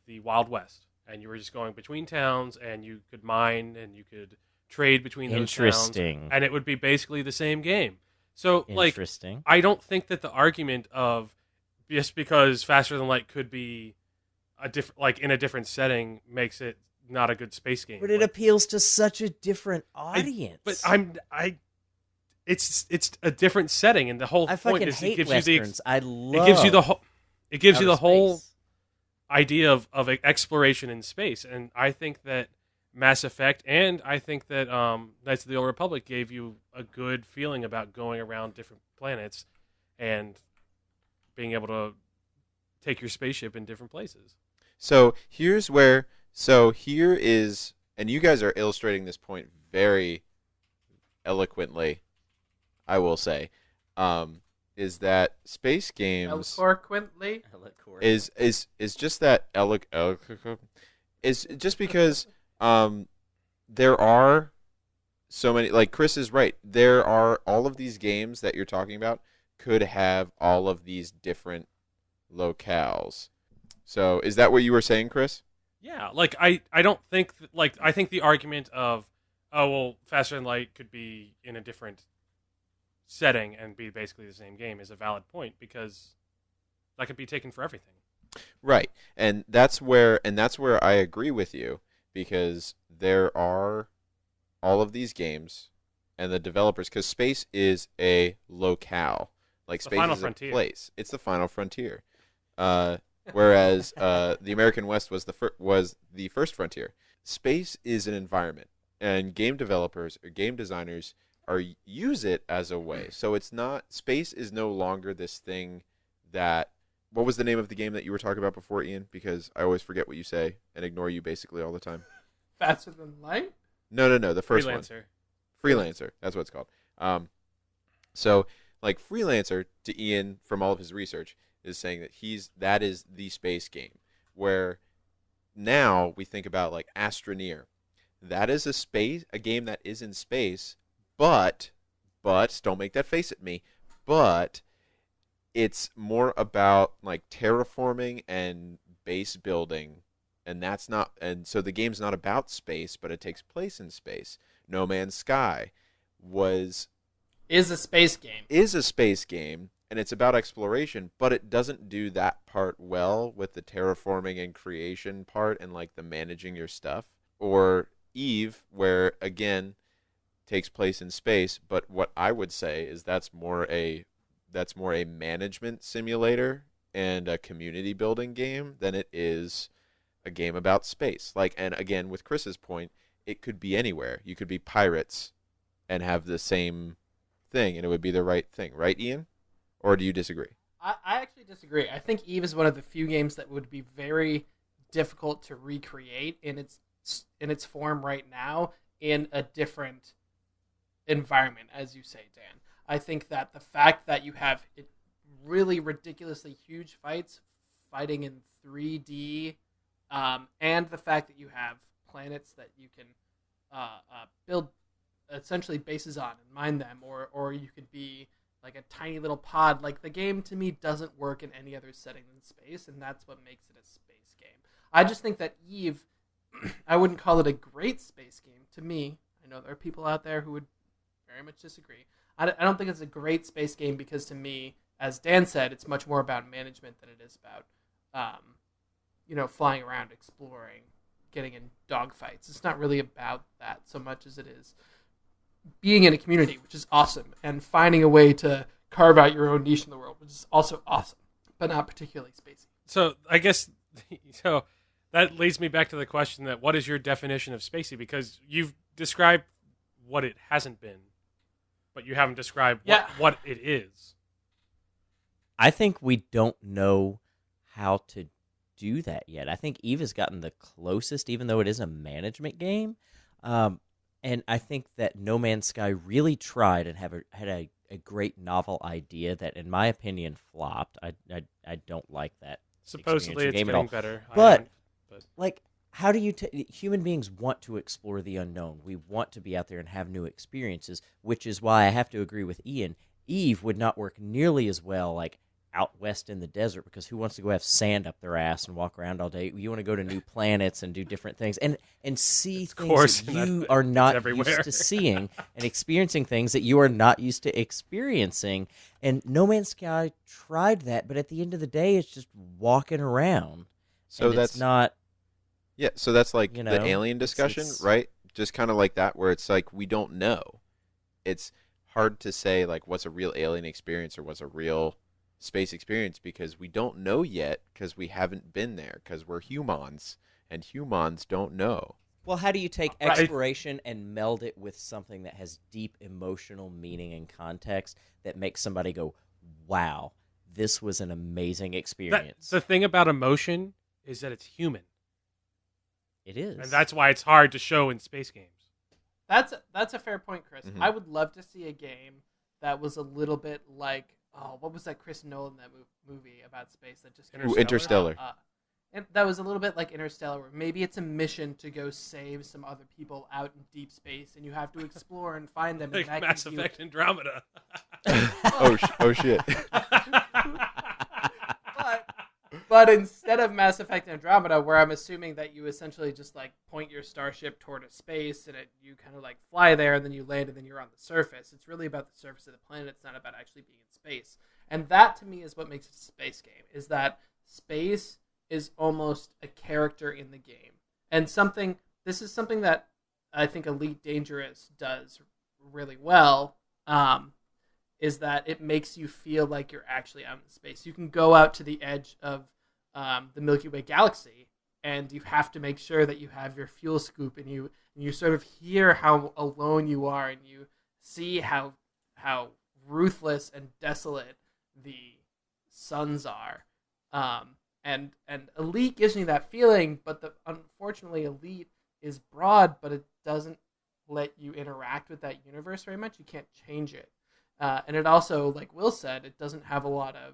the Wild West, and you were just going between towns, and you could mine and you could trade between those towns, Interesting. and it would be basically the same game. So, like, Interesting. I don't think that the argument of just because Faster Than Light could be in a different setting makes it not a good space game. But it appeals to such a different audience. It's a different setting, and the whole I point fucking is hate it gives Westerns. you I it love gives you the whole it gives you outer the whole space. idea of exploration in space, and I think that Mass Effect and I think that Knights of the Old Republic gave you a good feeling about going around different planets and being able to take your spaceship in different places. here is, and you guys are illustrating this point very eloquently, I will say, is that space games Eloquently. is just that is just because there are so many, like Chris is right, there are all of these games that you're talking about could have all of these different locales. So is that what you were saying, Chris? Yeah, like I don't think I think the argument of Faster Than Light could be in a different setting and be basically the same game is a valid point, because that could be taken for everything. Right. And that's where I agree with you, because there are all of these games and the developers, because space is a locale. Like, space final is frontier. a place. It's the final frontier. Whereas the American West was the first frontier. Space is an environment, and game developers or game designers use it as a way. So it's not, space is no longer this thing that, what was the name of the game that you were talking about before, Ian? Because I always forget what you say and ignore you basically all the time. Faster Than Light? No, the first one. Freelancer. That's what it's called. So like Freelancer, to Ian from all of his research, is saying that that is the space game. Where now we think about like Astroneer. That is a game that is in space, but don't make that face at me. But it's more about like terraforming and base building, and so the game's not about space, but it takes place in space. No Man's Sky is a space game. And it's about exploration, but it doesn't do that part well with the terraforming and creation part and like the managing your stuff. Or Eve, where again takes place in space, but what I would say is that's more a management simulator and a community building game than it is a game about space. Like, and again, with Chris's point, it could be anywhere. You could be pirates and have the same thing, and it would be the right thing, right, Ian? Or do you disagree? I actually disagree. I think Eve is one of the few games that would be very difficult to recreate in its form right now in a different environment, as you say, Dan. I think that the fact that you have really ridiculously huge fighting in 3D, and the fact that you have planets that you can build essentially bases on and mine them, or you could be like a tiny little pod. Like, the game to me doesn't work in any other setting than space, and that's what makes it a space game. I just think that Eve, I wouldn't call it a great space game to me. I know there are people out there who would very much disagree. I don't think it's a great space game because, to me, as Dan said, it's much more about management than it is about, flying around, exploring, getting in dogfights. It's not really about that so much as it is being in a community, which is awesome, and finding a way to carve out your own niche in the world, which is also awesome, but not particularly spacey. So I guess that leads me back to the question that what is your definition of spacey? Because you've described what it hasn't been, but you haven't described what it is. I think we don't know how to do that yet. I think Eve has gotten the closest, even though it is a management game. And I think that No Man's Sky really tried and had a great novel idea that, in my opinion, flopped. I don't like that. Supposedly it's getting better. But like, how do you human beings want to explore the unknown. We want to be out there and have new experiences, which is why I have to agree with Ian. Eve would not work nearly as well like out west in the desert, because who wants to go have sand up their ass and walk around all day? You want to go to new planets and do different things and see things that you are not used to seeing and experiencing things that you are not used to experiencing. And No Man's Sky tried that, but at the end of the day, it's just walking around. So and that's it's not. Yeah, so that's like You know, the alien discussion, right? Just kind of like that, where it's like we don't know. It's hard to say like what's a real alien experience or what's a real space experience, because we don't know yet, because we haven't been there, because we're humans and humans don't know. Well, how do you take exploration and meld it with something that has deep emotional meaning and context that makes somebody go, wow, this was an amazing experience? The thing about emotion is that it's human. It is. And that's why it's hard to show in space games. That's a fair point, Chris. Mhm. I would love to see a game that was a little bit like, what was that Chris Nolan movie about space that just Interstellar. And that was a little bit like Interstellar, where maybe it's a mission to go save some other people out in deep space, and you have to explore and find them. Like and that Mass Effect Andromeda. Oh shit. But instead of Mass Effect Andromeda, where I'm assuming that you essentially just like point your starship toward a space and you kind of like fly there and then you land and then you're on the surface. It's really about the surface of the planet. It's not about actually being in space. And that to me is what makes it a space game, is that space is almost a character in the game. And this is something that I think Elite Dangerous does really well. Is that it makes you feel like you're actually out in space. You can go out to the edge of the Milky Way galaxy, and you have to make sure that you have your fuel scoop, and you sort of hear how alone you are, and you see how ruthless and desolate the suns are. And Elite gives me that feeling, but unfortunately Elite is broad, but it doesn't let you interact with that universe very much. You can't change it. And it also, like Will said, it doesn't have a lot of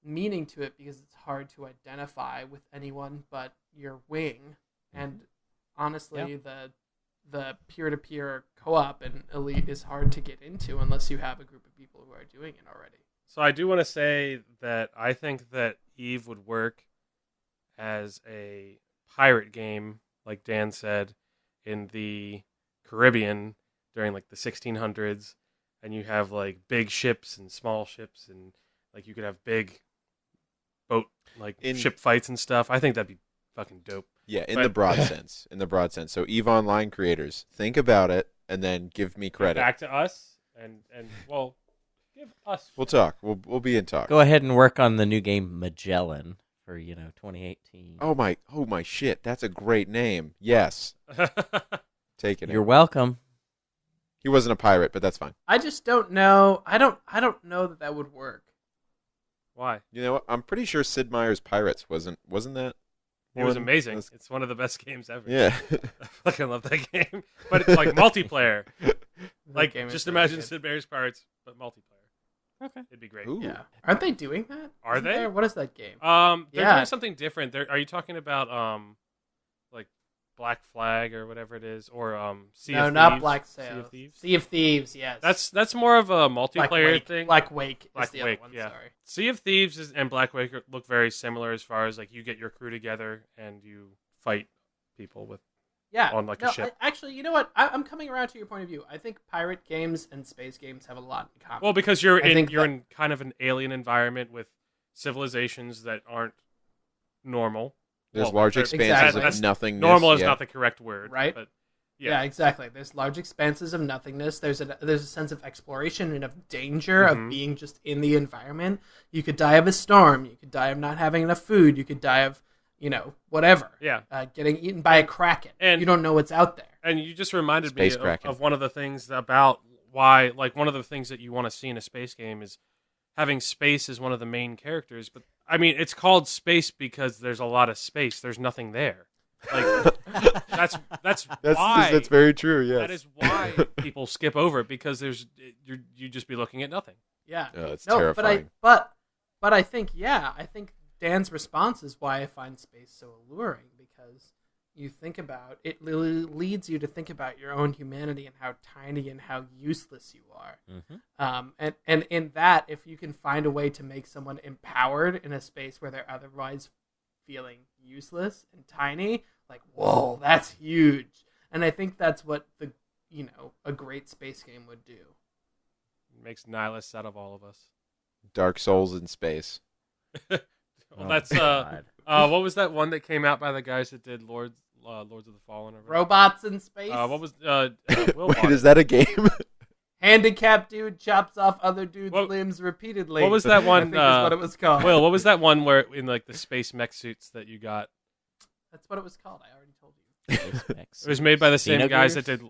meaning to it because it's hard to identify with anyone but your wing. And honestly, the peer-to-peer co-op in Elite is hard to get into unless you have a group of people who are doing it already. So I do want to say that I think that Eve would work as a pirate game, like Dan said, in the Caribbean during like the 1600s. And you have like big ships and small ships, and like you could have big boat ship fights and stuff. I think that'd be fucking dope. Yeah, in the broad sense. In the broad sense. So EVE Online creators, think about it and then give me credit. Back to us and well, give us. We'll talk. We'll be in talk. Go ahead and work on the new game Magellan for 2018. Oh my shit! That's a great name. Yes, taking it. You're welcome. He wasn't a pirate, but that's fine. I just don't know. I don't know that would work. Why? You know what? I'm pretty sure Sid Meier's Pirates wasn't that? It was amazing. It's one of the best games ever. Yeah. I fucking love that game. But it's like multiplayer. Like, just imagine Sid Meier's Pirates, but multiplayer. Okay. It'd be great. Ooh. Yeah. Aren't they doing that? Are Isn't they? there? What is that game? They're doing something different. Are you talking about like Black Flag or whatever it is, or Sea of Thieves? No, not Black Sail. Sea of Thieves. Sea of Thieves. Yes. That's more of a multiplayer thing. Black Wake. Black is the Wake. other one, Yeah. Sorry. Sea of Thieves and Black Wake look very similar as far as like you get your crew together and you fight people with. Yeah. On like a ship. Actually, you know what? I'm coming around to your point of view. I think pirate games and space games have a lot in common. Well, because you're in kind of an alien environment with civilizations that aren't normal. There's large expanses of nothingness. Normal is not the correct word, right? But yeah, exactly. There's large expanses of nothingness. There's a sense of exploration and of danger of being just in the environment. You could die of a storm. You could die of not having enough food. You could die of whatever. Yeah. Getting eaten by a kraken. And you don't know what's out there. And you just reminded me of one of the things about why, like, one of the things that you want to see in a space game is having space as one of the main characters, but I mean, it's called space because there's a lot of space. There's nothing there. Like that's why. That's very true. Yes. That is why people skip over it because you just be looking at nothing. Yeah. Oh, it's terrifying. But I think Dan's response is why I find space so alluring, because you think about it leads you to think about your own humanity and how tiny and how useless you are. Mm-hmm. And in that, if you can find a way to make someone empowered in a space where they're otherwise feeling useless and tiny, like, whoa, that's huge. And I think that's what a great space game would do. It makes nihilists out of all of us. Dark Souls in space. Well, that's what was that one that came out by the guys that did Lords of the Fallen? Or Robots in space. what was Will Wait, bought is it. that a game? Handicapped dude chops off other dudes' limbs repeatedly. What was that one? I think is what it was called. Will, what was that one where in like the space mech suits that you got? That's what it was called. I already told you. It was made by the same guys that did.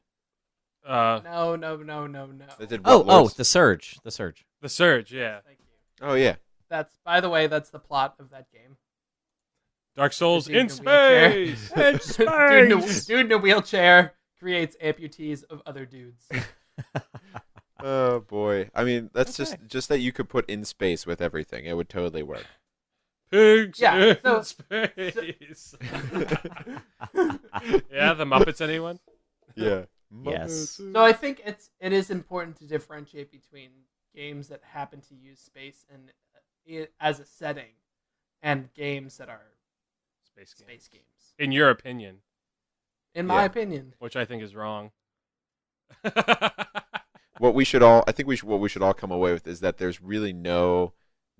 No. That did Oh, what, Lords? The Surge. The Surge. The Surge, yeah. Thank you. Oh yeah. That's, by the way, that's the plot of that game. Dark Souls Dude in space. In space. Dude in a wheelchair creates amputees of other dudes. Oh boy. I mean, that's just that you could put in space with everything. It would totally work. Pigs Yeah, in space. Yeah, the Muppets. Anyone? Yeah. Yes. So I think it is important to differentiate between games that happen to use space and as a setting, and games that are Space games. In your opinion, In my opinion, which I think is wrong. What we should all come away with is that there's really no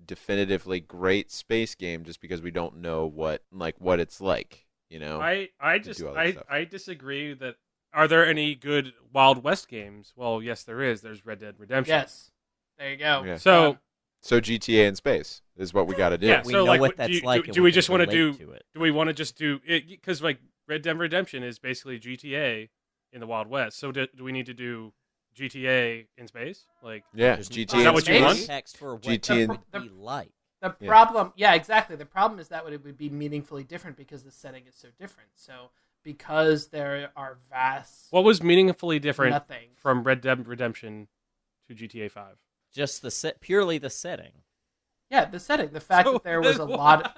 definitively great space game just because we don't know what it's like, you know. I disagree that. Are there any good Wild West games? Well, yes, there is. There's Red Dead Redemption. yes. There you go. Yeah. So GTA in space is what we got to do. Yeah, We so know like, what that's like. do we just want to do? to it. Do we want to just do it? Because like Red Dead Redemption is basically GTA in the Wild West. So do we need to do GTA in space? Like, Yeah, There's GTA. Is that what you want? context for what GT it and- would be like. The problem, yeah, exactly. The problem is that it would be meaningfully different because the setting is so different. So because there are vast what was meaningfully different nothing from Red Dead Redemption to GTA 5? Just purely the setting. Yeah, the setting. The fact that there was a lot of...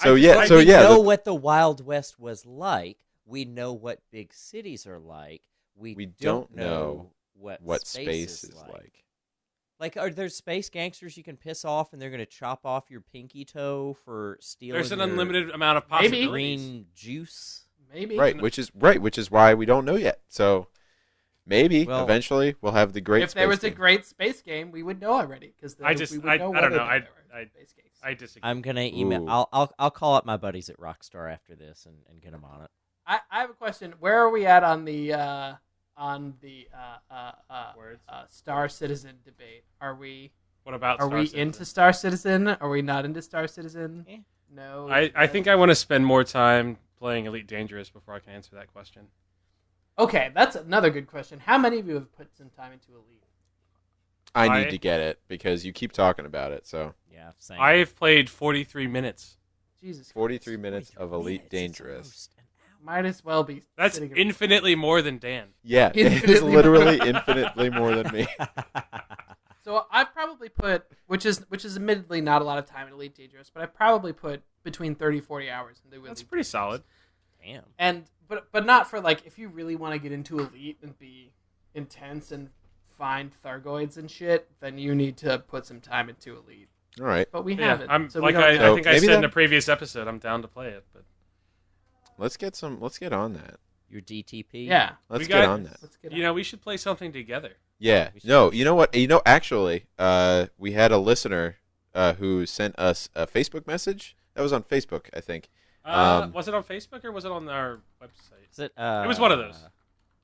We know what the Wild West was like. We know what big cities are like. We don't know what space is like. Like, are there space gangsters you can piss off and they're going to chop off your pinky toe for stealing There's an your unlimited amount of Maybe. possibilities. green juice? Maybe. Right, which is why we don't know yet. So maybe eventually we'll have the great. If there was space a great space game, we would know already. Because I don't know. I disagree. I'm going to email. Ooh. I'll call up my buddies at Rockstar after this and get them on it. I have a question. Where are we at on the Words. Star Citizen debate? Are we Star Citizen? into Star Citizen? Are we not into Star Citizen? Eh. No. I think I want to spend more time playing Elite Dangerous before I can answer that question. Okay, that's another good question. How many of you have put some time into Elite? I need to get it because you keep talking about it. So Yeah, same. I've played 43 minutes. Jesus. 43 minutes of 43 Elite minutes, it's Dangerous. almost an hour. Might as well be. That's sitting around. infinitely more than Dan. Yeah, it is Infinitely literally infinitely more than me. So I've probably put, which is admittedly not a lot of time in Elite Dangerous, but I've probably put between 30 40 hours into Elite. That's pretty solid. Damn. And but not for like, if you really want to get into Elite and be intense and find Thargoids and shit, then you need to put some time into Elite. All right, But we Yeah, haven't. I'm so like we don't I know. think I maybe said in then- a previous episode. I'm down to play it, but let's get on that. Your DTP? Yeah. Let's We get got- on that. Let's get you know we should play something together. Yeah. We should- No, you know what? Actually, we had a listener who sent us a Facebook message. That was on Facebook, I think. Was it on Facebook or was it on our website? Is it? It was one of those.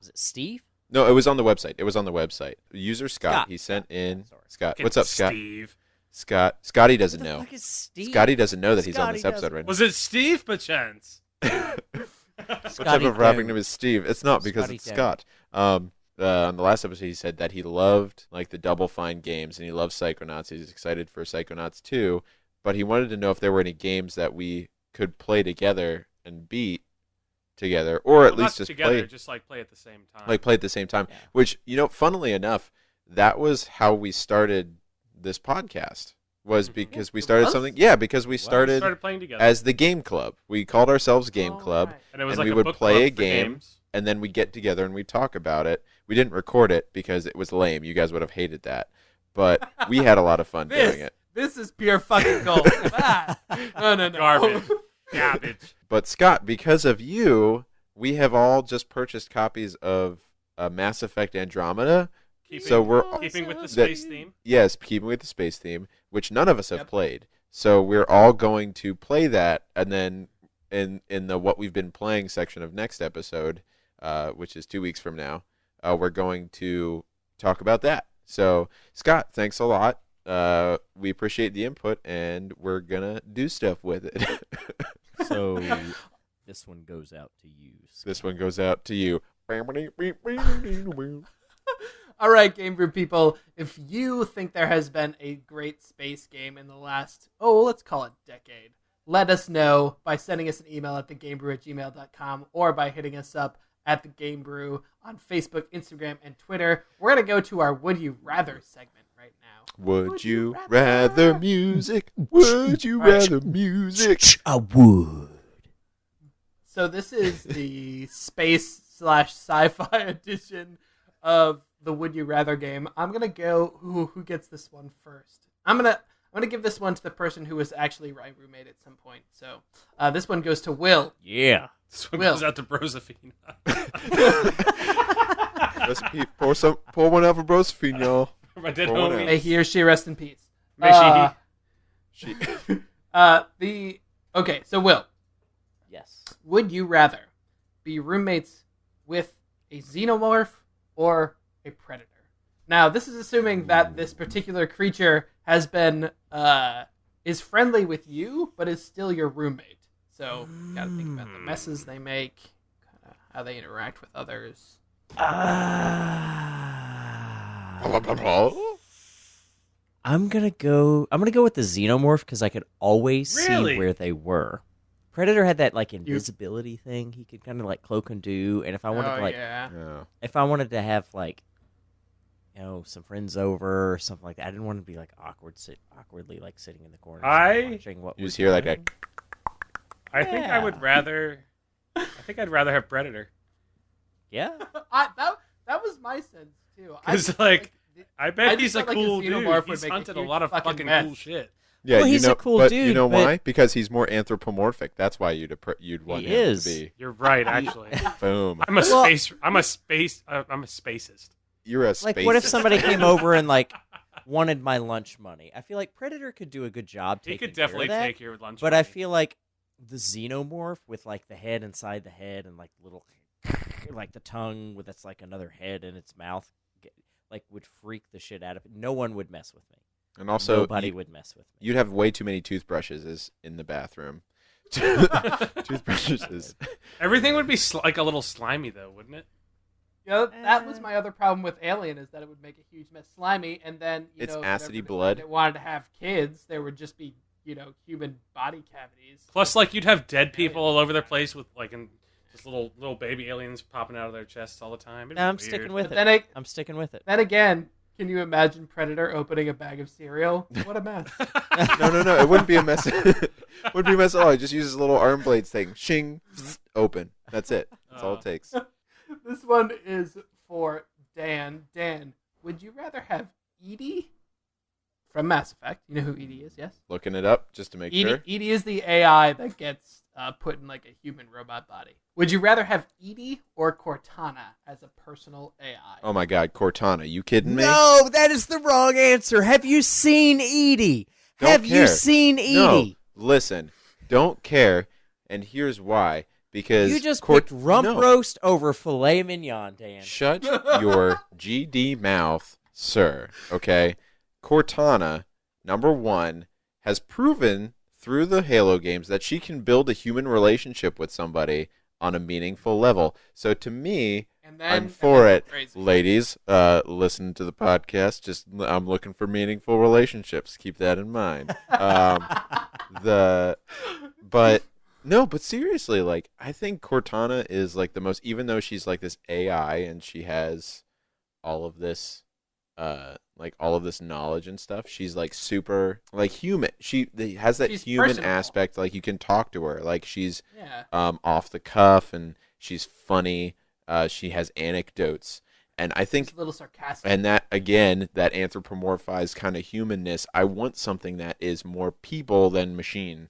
Was it Steve? No, it was on the website. User Scott. Scott. He sent in. Sorry. Scott. What's up, Scott? Steve. Scotty doesn't What the know. fuck is Steve? Scotty doesn't know that he's on Scotty this episode doesn't- right now. Was it Steve, perchance? What type Scotty of rapping don't. name is Steve? It's not because Scotty it's don't. Scott. on the last episode, he said that he loved like the Double Fine games and he loves Psychonauts. He's excited for Psychonauts 2, but he wanted to know if there were any games that we could play together and beat together, or at least just together, play, just like play at the same time. like play at the same time. Yeah. Which, funnily enough, that was how we started this podcast. Was because we started something. Yeah, because we started playing together as the Game Club. We called ourselves Game Oh, Club, right. and it was and like we a would book play club a for game. games. and then we'd get together and we'd talk about it. We didn't record it because it was lame. You guys would have hated that. But we had a lot of fun doing it. This is pure fucking gold. No. Garbage. But Scott, because of you, we have all just purchased copies of Mass Effect Andromeda. Keeping with the space theme. Yes, keeping with the space theme, which none of us have played. So we're all going to play that, and then in the what we've been playing section of next episode, which is 2 weeks from now, we're going to talk about that. So Scott, thanks a lot. We appreciate the input, and we're gonna do stuff with it. So this one goes out to you, Scott. This one goes out to you. All right, Game Brew people, if you think there has been a great space game in the last, let's call it decade, let us know by sending us an email at thegamebrew@gmail.com or by hitting us up at The Game Brew on Facebook, Instagram, and Twitter. We're going to go to our Would You Rather segment right now. Would you rather music? Would you rather music? I would. So this is the space/sci-fi edition of the Would You Rather game. I'm gonna go. Who gets this one first? I'm gonna give this one to the person who was actually my roommate at some point. So this one goes to Will. Yeah. This one Will. goes out to Brosafina. Recipe, pour one out for Brosephine, y'all. For my dead Pour one homie. out. May he or she rest in peace. May she. Okay. So Will, Yes. would you rather be roommates with a xenomorph or a predator? Now, this is assuming that this particular creature has been is friendly with you, but is still your roommate. So, you gotta think about the messes they make, kinda how they interact with others. I'm gonna go with the xenomorph because I could always Really? see where they were. Predator had that like invisibility thing. He could kind of like cloak and do, and if I wanted to like, yeah. Yeah. if I wanted to have like, some friends over or something like that, I didn't want to be like awkwardly like sitting in the corner watching what You was just hear like a... going. I think I would rather. I think I'd rather have Predator. Yeah. That was my sense too. Because like, I bet I just he's a felt like a cool dude. xenomorph would He's make a hunted a huge lot of fucking fucking mess. cool shit. Yeah, Well, he's a cool but dude, you know but- why? Because he's more anthropomorphic. That's why you'd want He him is. to be. You're right, actually. Boom. I'm a Well- spacist. You're a Like, space. what if somebody came over and like wanted my lunch money? I feel like Predator could do a good job He taking could definitely care of that, take your lunch. but money. I feel like the xenomorph with like the head inside the head and like little, like the tongue with that's like another head in its mouth, like would freak the shit out of it. No one would mess with me. And also, Nobody would mess with me. you'd have way too many toothbrushes in the bathroom. Toothbrushes. everything would be like a little slimy, though, wouldn't it? That was my other problem with Alien is that it would make a huge mess, slimy, and then It's if acidy ever blood. It wanted to have kids, there would just be human body cavities. Plus, like, you'd have dead people all over their place with like just little baby aliens popping out of their chests all the time. It'd No, be I'm weird. sticking with But it. then I'm sticking with it. Then again, can you imagine Predator opening a bag of cereal? What a mess! No. It wouldn't be a mess. It wouldn't be a mess at all. He just uses a little arm blades thing. Shing. Open. That's it. That's all it takes. This one is for Dan. Dan, would you rather have Edie from Mass Effect? You know who Edie is, yes? Looking it up just to make sure. Edie is the AI that gets put in like a human robot body. Would you rather have Edie or Cortana as a personal AI? Oh my God, Cortana, you kidding me? No, that is the wrong answer. Have you seen Edie? Don't Have you care. seen No, Edie? listen, don't care, and here's why. Because You just picked rump no. roast over filet mignon, Dan. Shut your GD mouth, sir. Okay, Cortana, number one, has proven through the Halo games that she can build a human relationship with somebody on a meaningful level. So to me, And then I'm for it, crazy. ladies. Listen to the podcast. I'm looking for meaningful relationships. Keep that in mind. But seriously, like I think Cortana is like the most. Even though she's like this AI and she has all of this, all of this knowledge and stuff, she's like super like human. She has that She's human personable. aspect. Like you can talk to her. Like she's Yeah. off the cuff and she's funny. She has anecdotes, and I think, She's a little sarcastic. and that again, that anthropomorphized kind of humanness. I want something that is more people than machine,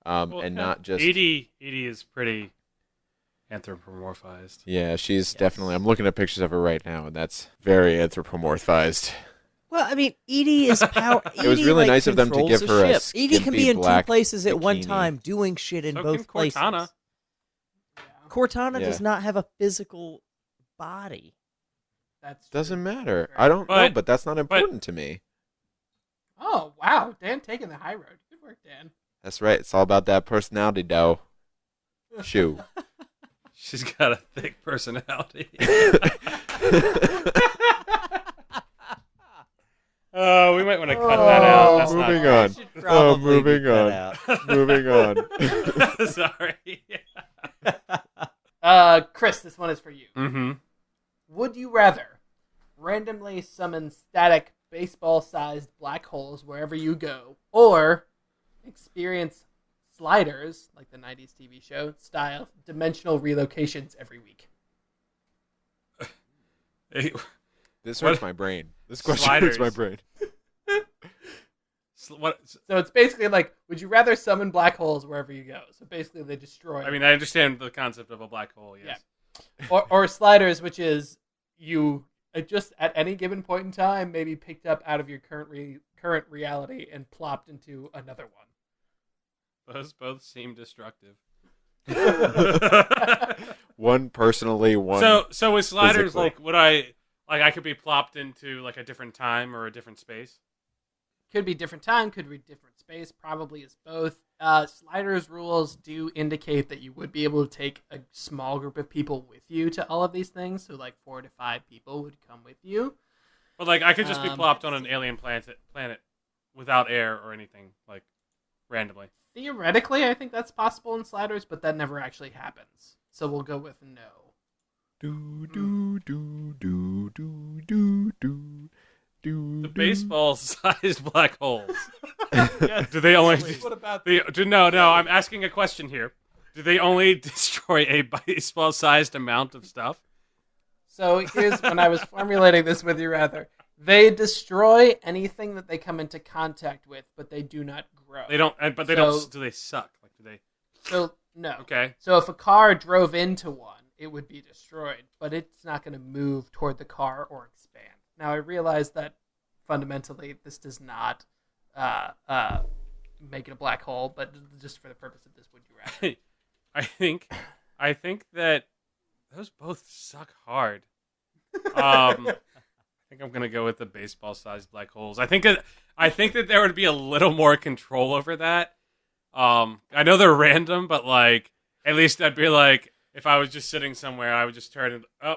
and not just. Edie is pretty anthropomorphized. Yeah, she's definitely. I'm looking at pictures of her right now, and that's very anthropomorphized. Well, I mean, Edie is power. It was really nice of them to give her a Edie can be skimpy in two black places at one bikini. time, doing shit in So both can places. Cortana. Cortana Yeah. does not have a physical body. That's Doesn't true. matter. Right. I don't know, But- but that's not important to me. Oh wow, Dan taking the high road. Good work, Dan. That's right. It's all about that personality, though. Shoo. She's got a thick personality. Oh, we might want to cut that out. That's moving not on. Should probably moving be cut on. out. Moving on. Sorry. Chris, this one is for you. Mm-hmm. Would you rather randomly summon static baseball-sized black holes wherever you go, or experience sliders, like the 90s TV show, style dimensional relocations every week? Hey, This What? hurts my brain. This question hurts my Sliders. brain. what? So it's basically like, would you rather summon black holes wherever you go? So basically they destroy. I mean, I understand the concept of a black hole. Yes. or sliders, which is you just at any given point in time maybe picked up out of your current reality and plopped into another one. Those both seem destructive. One personally, one. So with sliders, physically. like, would I could be plopped into like a different time or a different space? Could be different time, could be different space, probably is both. Sliders rules do indicate that you would be able to take a small group of people with you to all of these things, so like 4 to 5 people would come with you. But like, I could just be Um, plopped on an alien planet without air or anything, like randomly. Theoretically, I think that's possible in sliders, but that never actually happens. So we'll go with no. Do do do do do do do do. The baseball-sized black holes. Yes, Do they only? what about No. I'm asking a question here. Do they only destroy a baseball-sized amount of stuff? So here's when I was formulating this with you, rather. They destroy anything that they come into contact with, but they do not grow. They don't. But they don't. Do they suck? Like, do they? So, no. Okay. So if a car drove into one, it would be destroyed, but it's not going to move toward the car or expand. Now, I realize that fundamentally this does not make it a black hole, but just for the purpose of this, would you rather? I think that those both suck hard. I think I'm gonna go with the baseball-sized black holes. I think that there would be a little more control over that. I know they're random, but like at least I'd be like, if I was just sitting somewhere, I would just turn it. Oh,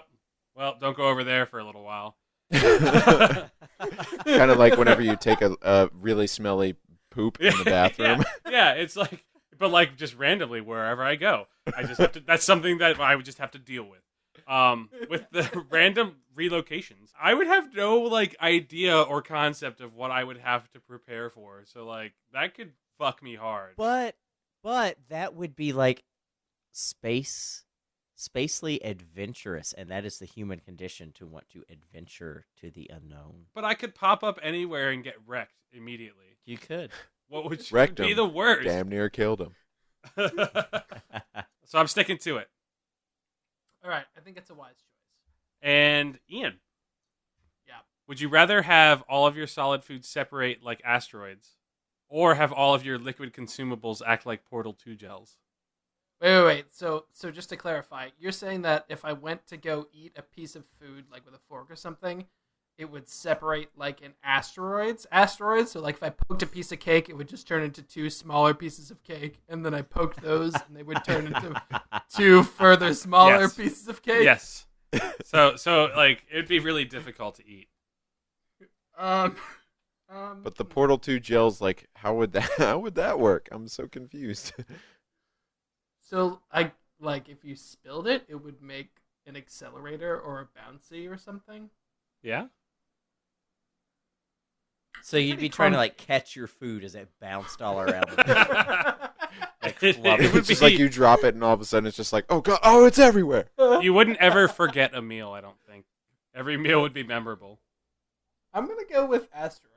well, don't go over there for a little while. Kind of like whenever you take a really smelly poop in the bathroom. Yeah, it's like, but like just randomly wherever I go, I just have to. That's something that I would just have to deal with. With the random relocations, I would have no like idea or concept of what I would have to prepare for. So like that could fuck me hard. But that would be like spacely adventurous, and that is the human condition, to want to adventure to the unknown. But I could pop up anywhere and get wrecked immediately. You could. What would Wrecked be him. the worst? Damn near killed him. So I'm sticking to it. All right, I think it's a wise choice. And Ian, Yeah. would you rather have all of your solid foods separate like asteroids, or have all of your liquid consumables act like Portal 2 gels? Wait. So just to clarify, you're saying that if I went to go eat a piece of food, like with a fork or something, it would separate like in asteroids? So like if I poked a piece of cake, it would just turn into 2 smaller pieces of cake, and then I poked those, and they would turn into 2 further smaller Yes. pieces of cake? Yes. So like it'd be really difficult to eat. But the Portal 2 gel's like, how would that work? I'm so confused. So if you spilled it, it would make an accelerator or a bouncy or something. Yeah. So you'd be trying to like catch your food as it bounced all around. Like fluffy. It's just like you drop it and all of a sudden it's just like, oh god, oh it's everywhere. You wouldn't ever forget a meal, I don't think. Every meal would be memorable. I'm gonna go with asteroids.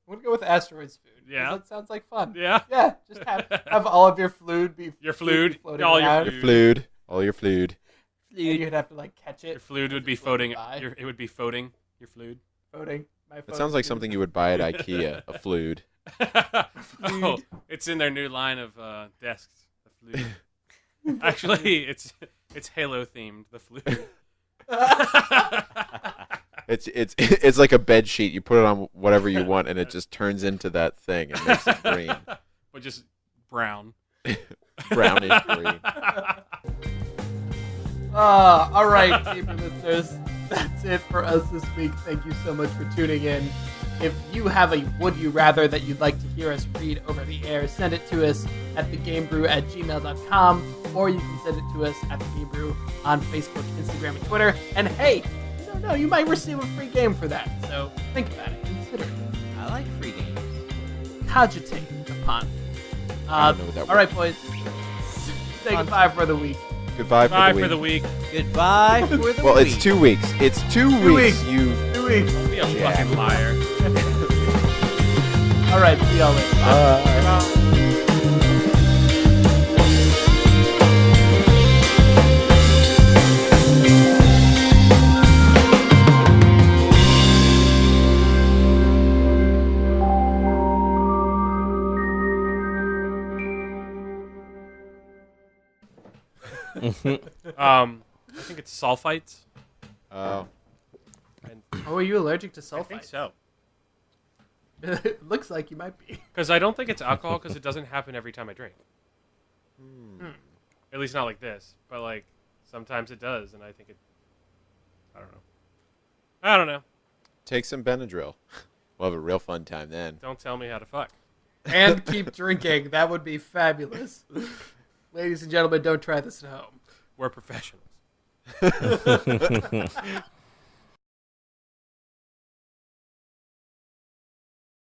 I'm gonna go with asteroids food. Yeah. That sounds like fun. Yeah. Yeah. Just have all of your fluid be Your fluid, floating all your around. fluid. All your fluid. And you'd have to like catch it. Your fluid would be Just floating floating. by. It would be floating. Your fluid. Floating. It sounds like something you would buy at IKEA, a fluid. Oh, it's in their new line of desks. The fluid. Actually, it's Halo themed. The fluid. It's like a bed sheet. You put it on whatever you want, and it just turns into that thing and makes it green, But just brown. brownish green. All right, Gamer listeners, that's it for us this week. Thank you so much for tuning in. If you have a Would You Rather that you'd like to hear us read over the air, send it to us at thegamebrew@gmail.com, or you can send it to us at thegamebrew on Facebook, Instagram, and Twitter. And hey, you don't know, you might receive a free game for that. So think about it. Consider it. I like free games. Cogitate upon it. I don't know what that All right, boys. Say goodbye for the week. Goodbye Bye for for the the week. week. Goodbye for the Well, week. it's 2 weeks. It's 2 2 weeks. weeks. You. 2 weeks. Be a Yeah. fucking liar. All right, see y'all later. Bye. I think it's sulfites. Oh. And Oh, are you allergic to I think sulfite? so. It looks like you might be. Because I don't think it's alcohol because it doesn't happen every time I drink. At least not like this. But like sometimes it does, and I think it. I don't know. Take some Benadryl. We'll have a real fun time then. Don't tell me how to fuck. And keep drinking. That would be fabulous. Ladies and gentlemen, don't try this at home. We're professionals.